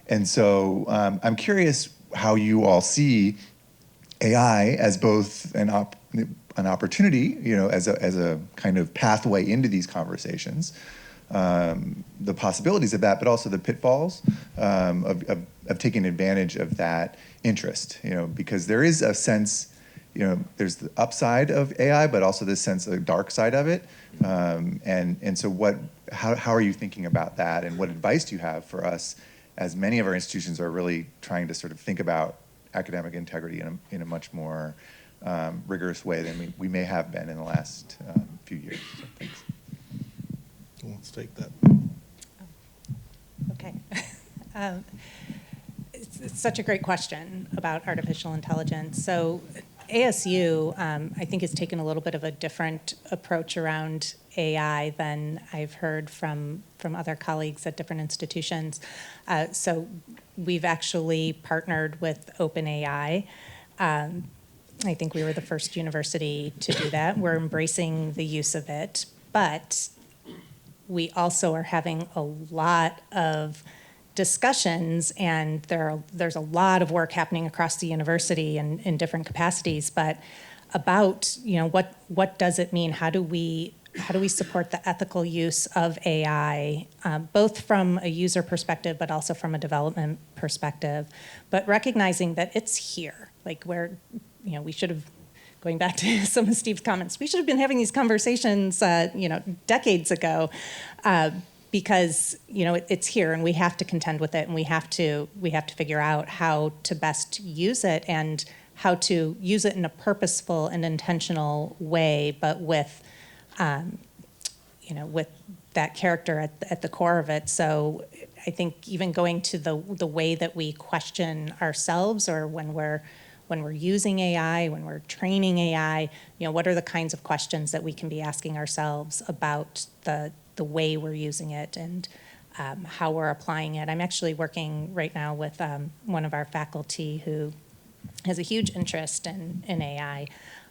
And so I'm curious how you all see AI as both an opportunity, as a kind of pathway into these conversations, the possibilities of that, but also the pitfalls of taking advantage of that interest, because there is a sense, there's the upside of AI, but also this sense of the dark side of it. And so how are you thinking about that, and what advice do you have for us, as many of our institutions are really trying to sort of think about academic integrity in a much more rigorous way than we may have been in the last few years. So thanks. Let's take that. Okay. It's such a great question about artificial intelligence. So ASU, I think, has taken a little bit of a different approach around AI than I've heard from other colleagues at different institutions. So we've actually partnered with OpenAI. I think we were the first university to do that. We're embracing the use of it, but we also are having a lot of discussions, and there's a lot of work happening across the university and in different capacities, but about, what does it mean? How do we support the ethical use of AI, both from a user perspective, but also from a development perspective, but recognizing that it's here, like we should have, going back to some of Steve's comments, we should have been having these conversations, decades ago, because it's here, and we have to contend with it, and we have to figure out how to best use it, and how to use it in a purposeful and intentional way, but with with that character at the core of it. So I think even going to the way that we question ourselves, or when we're using AI, when we're training AI, what are the kinds of questions that we can be asking ourselves about the way we're using it, and how we're applying it. I'm actually working right now with one of our faculty who has a huge interest in AI,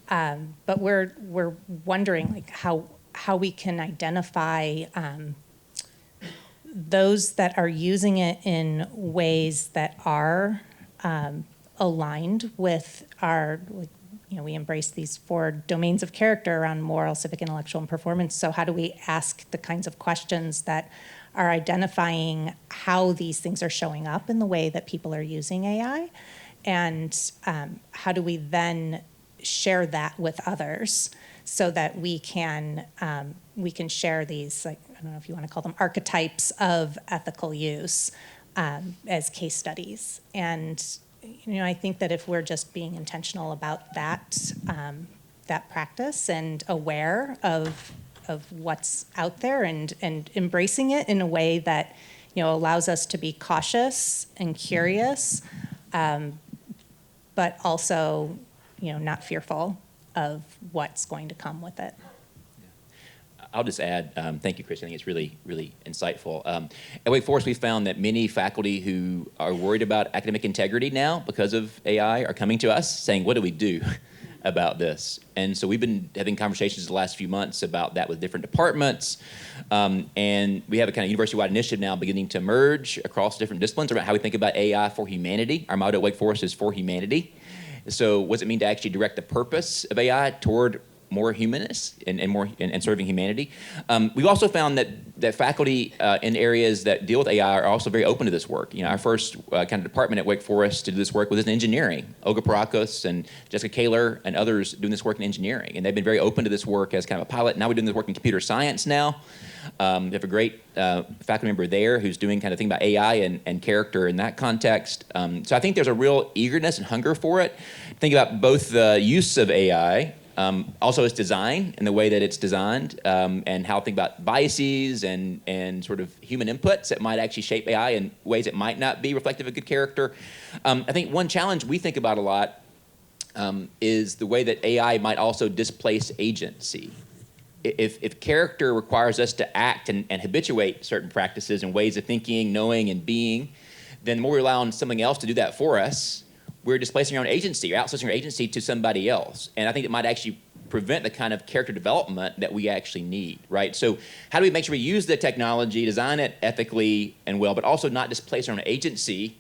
but we're wondering like how we can identify those that are using it in ways that are aligned with our, we embrace these 4 domains of character around moral, civic, intellectual, and performance. So how do we ask the kinds of questions that are identifying how these things are showing up in the way that people are using AI? And how do we then share that with others so that we can share these, like, I don't know if you want to call them archetypes of ethical use as case studies. And I think that if we're just being intentional about that practice, and aware of what's out there, and embracing it in a way that allows us to be cautious and curious, but also not fearful of what's going to come with it. I'll just add, thank you, Cristy. I think it's really, really insightful. At Wake Forest, we found that many faculty who are worried about academic integrity now because of AI are coming to us saying, what do we do about this? And so we've been having conversations the last few months about that with different departments. And we have a kind of university-wide initiative now beginning to emerge across different disciplines around how we think about AI for humanity. Our motto at Wake Forest is for humanity. So what does it mean to actually direct the purpose of AI toward more humanists and serving humanity? We've also found that faculty in areas that deal with AI are also very open to this work. Our first kind of department at Wake Forest to do this work was in engineering. Olga Parakos and Jessica Kaler and others doing this work in engineering. And they've been very open to this work as kind of a pilot. Now we're doing this work in computer science now. We have a great faculty member there who's doing kind of thing about AI and character in that context. So I think there's a real eagerness and hunger for it. Think about both the use of AI, also its design and the way that it's designed, and how to think about biases and sort of human inputs that might actually shape AI in ways that might not be reflective of good character. I think one challenge we think about a lot is the way that AI might also displace agency. If character requires us to act and habituate certain practices and ways of thinking, knowing, and being, then the more we rely on something else to do that for us, we're displacing our own agency, or outsourcing our agency to somebody else. And I think it might actually prevent the kind of character development that we actually need, right? So how do we make sure we use the technology, design it ethically and well, but also not displace our own agency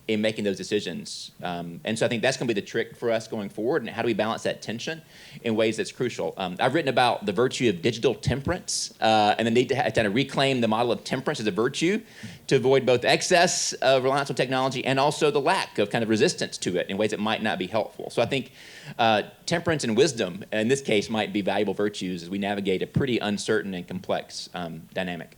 in making those decisions? And so I think that's going to be the trick for us going forward. And how do we balance that tension in ways that's crucial? I've written about the virtue of digital temperance and the need to kind of reclaim the model of temperance as a virtue to avoid both excess of reliance on technology and also the lack of kind of resistance to it in ways that might not be helpful. So I think temperance and wisdom in this case might be valuable virtues as we navigate a pretty uncertain and complex dynamic.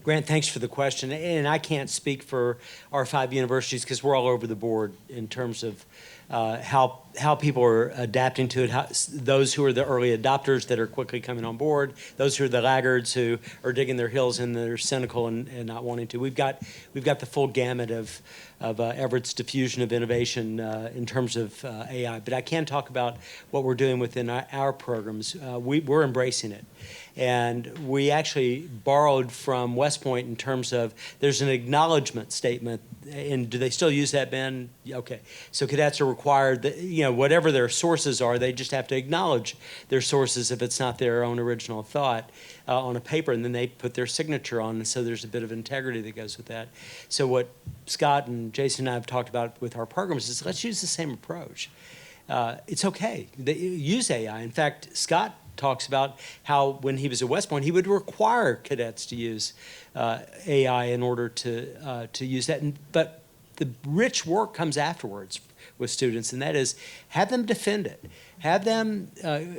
Grant, thanks for the question. And I can't speak for our 5 universities because we're all over the board in terms of how people are adapting to it, those who are the early adopters that are quickly coming on board, those who are the laggards who are digging their heels in, that are cynical and not wanting to. We've got the full gamut of Everett's diffusion of innovation in terms of AI. But I can talk about what we're doing within our programs. We're embracing it. And we actually borrowed from West Point in terms of there's an acknowledgement statement. And do they still use that, Ben? Okay. So cadets are require that, whatever their sources are, they just have to acknowledge their sources if it's not their own original thought on a paper, and then they put their signature on, and so there's a bit of integrity that goes with that. So what Scott and Jason and I have talked about with our programs is let's use the same approach. It's okay. Use AI. In fact, Scott talks about how when he was at West Point, he would require cadets to use AI in order to use that. But the rich work comes afterwards with students, and that is have them defend it. Have them,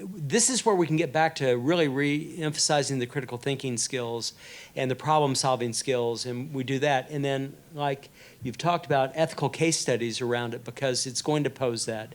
this is where we can get back to really re-emphasizing the critical thinking skills and the problem-solving skills, and we do that. And then, like you've talked about, ethical case studies around it, because it's going to pose that.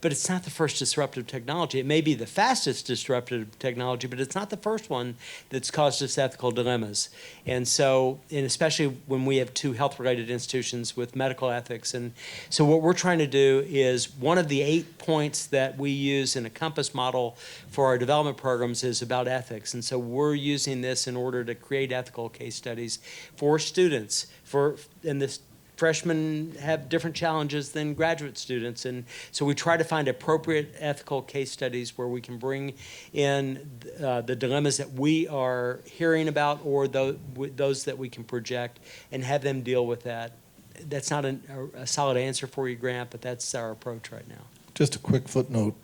But it's not the first disruptive technology. It may be the fastest disruptive technology, but it's not the first one that's caused us ethical dilemmas. And so, and especially when we have two health-related institutions with medical ethics. And so what we're trying to do is one of the 8 points that we use in a compass model for our development programs is about ethics. And so we're using this in order to create ethical case studies for students, and this freshmen have different challenges than graduate students, and so we try to find appropriate ethical case studies where we can bring in the dilemmas that we are hearing about, or those that we can project, and have them deal with that. That's not a solid answer for you, Grant, but that's our approach right now. Just a quick footnote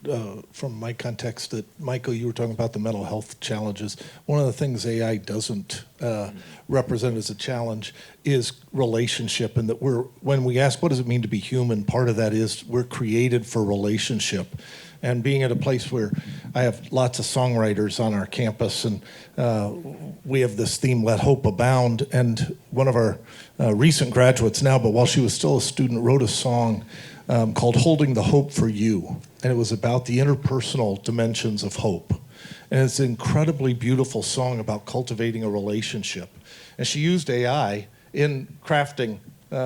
from my context that, Michael, you were talking about the mental health challenges. One of the things AI doesn't represent as a challenge is relationship, and that when we ask what does it mean to be human, part of that is we're created for relationship. And being at a place where I have lots of songwriters on our campus, and we have this theme, Let Hope Abound, and one of our recent graduates now, but while she was still a student, wrote a song called Holding the Hope for You, and it was about the interpersonal dimensions of hope. And it's an incredibly beautiful song about cultivating a relationship. And she used AI in crafting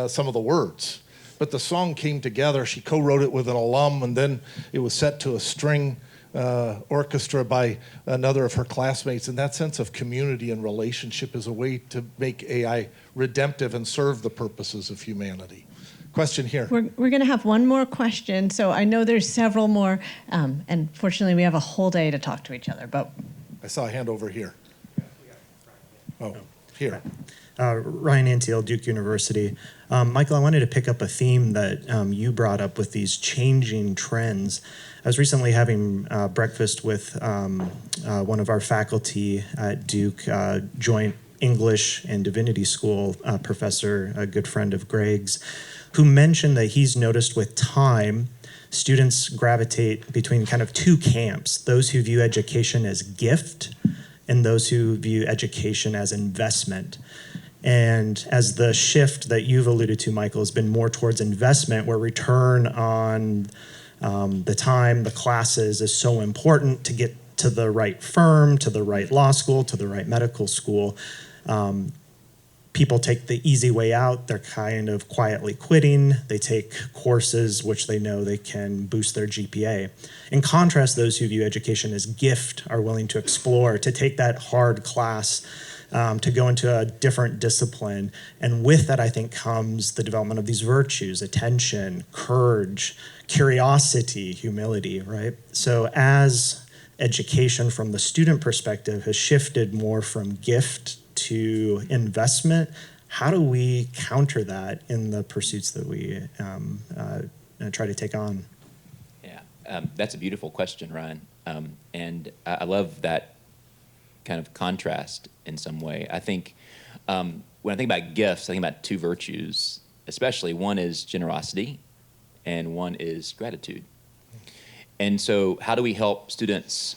some of the words. But the song came together. She co-wrote it with an alum, and then it was set to a string orchestra by another of her classmates. And that sense of community and relationship is a way to make AI redemptive and serve the purposes of humanity. Question here. We're going to have one more question. So I know there's several more, and fortunately we have a whole day to talk to each other. But I saw a hand over here. Oh, here. Ryan Antiel, Duke University. Michael, I wanted to pick up a theme that you brought up with these changing trends. I was recently having breakfast with one of our faculty at Duke, Joint English and Divinity School professor, a good friend of Greg's, who mentioned that he's noticed with time, students gravitate between kind of two camps, those who view education as gift and those who view education as investment. And as the shift that you've alluded to, Michael, has been more towards investment, where return on the time, the classes is so important to get to the right firm, to the right law school, to the right medical school. People take the easy way out. They're kind of quietly quitting. They take courses which they know they can boost their GPA. In contrast, those who view education as gift are willing to explore, to take that hard class, to go into a different discipline. And with that, I think, comes the development of these virtues: attention, courage, curiosity, humility, right? So as education from the student perspective has shifted more from gift to investment, how do we counter that in the pursuits that we try to take on? Yeah, that's a beautiful question, Ryan. And I love that kind of contrast in some way. I think when I think about gifts, I think about two virtues, especially. One is generosity and one is gratitude. And so how do we help students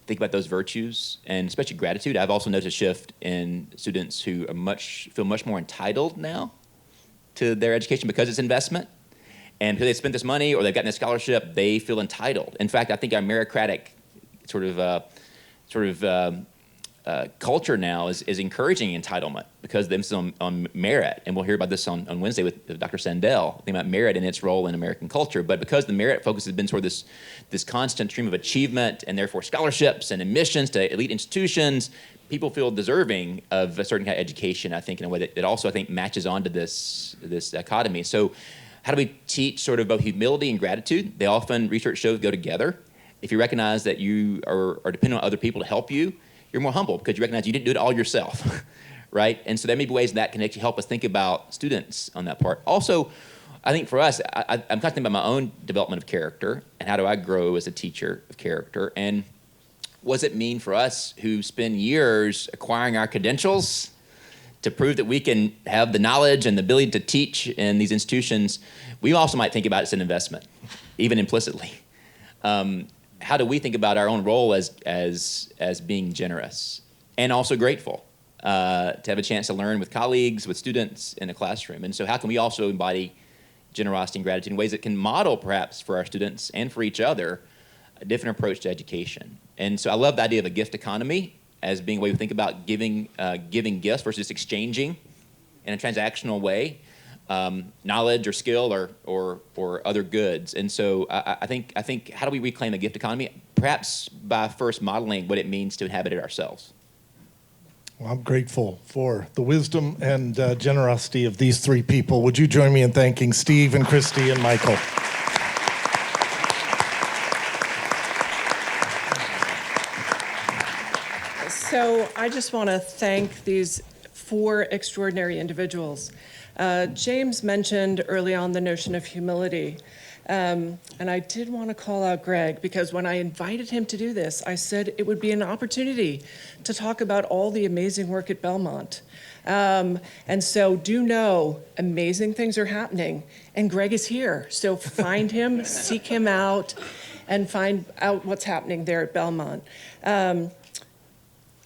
think about those virtues, and especially gratitude? I've also noticed a shift in students who are feel much more entitled now to their education because it's investment. And because they spent this money or they've gotten a scholarship, they feel entitled. In fact, I think our meritocratic culture now is encouraging entitlement because of emphasis on merit. And we'll hear about this on Wednesday with Dr. Sandell, thinking about merit and its role in American culture. But because the merit focus has been sort of this constant stream of achievement and therefore scholarships and admissions to elite institutions, people feel deserving of a certain kind of education, I think, in a way that also, I think, matches onto this dichotomy. So how do we teach sort of both humility and gratitude? They often, research shows, go together. If you recognize that you are dependent on other people to help you, you're more humble because you recognize you didn't do it all yourself, right? And so there may be ways that can actually help us think about students on that part. Also, I think for us, I'm kind of thinking about my own development of character and how do I grow as a teacher of character, and what does it mean for us who spend years acquiring our credentials to prove that we can have the knowledge and the ability to teach in these institutions. We also might think about it as an investment, even implicitly. How do we think about our own role as being generous and also grateful to have a chance to learn with colleagues, with students in a classroom? And so how can we also embody generosity and gratitude in ways that can model perhaps for our students and for each other a different approach to education? And so I love the idea of a gift economy as being a way to think about giving gifts versus exchanging in a transactional way, knowledge or skill or other goods. And so I think how do we reclaim a gift economy? Perhaps by first modeling what it means to inhabit it ourselves. Well, I'm grateful for the wisdom and generosity of these three people. Would you join me in thanking Steve and Cristy and Michael? So I just want to thank these four extraordinary individuals. James mentioned early on the notion of humility. And I did want to call out Greg, because when I invited him to do this, I said it would be an opportunity to talk about all the amazing work at Belmont. And so do know amazing things are happening, and Greg is here. So find him, seek him out, and find out what's happening there at Belmont.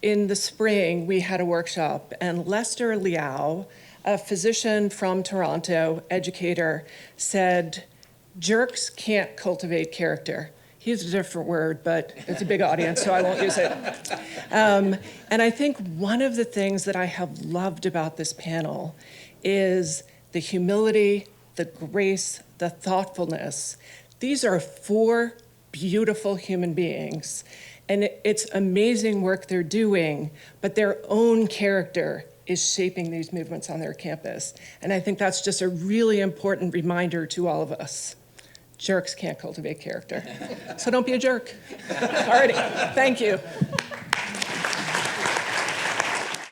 In the spring, we had a workshop, and Lester Liao, a physician from Toronto, educator, said, jerks can't cultivate character. He used a different word, but it's a big audience, so I won't use it. And I think one of the things that I have loved about this panel is the humility, the grace, the thoughtfulness. These are four beautiful human beings, and it's amazing work they're doing, but their own character is shaping these movements on their campus. And I think that's just a really important reminder to all of us. Jerks can't cultivate character. So don't be a jerk. Alrighty, thank you.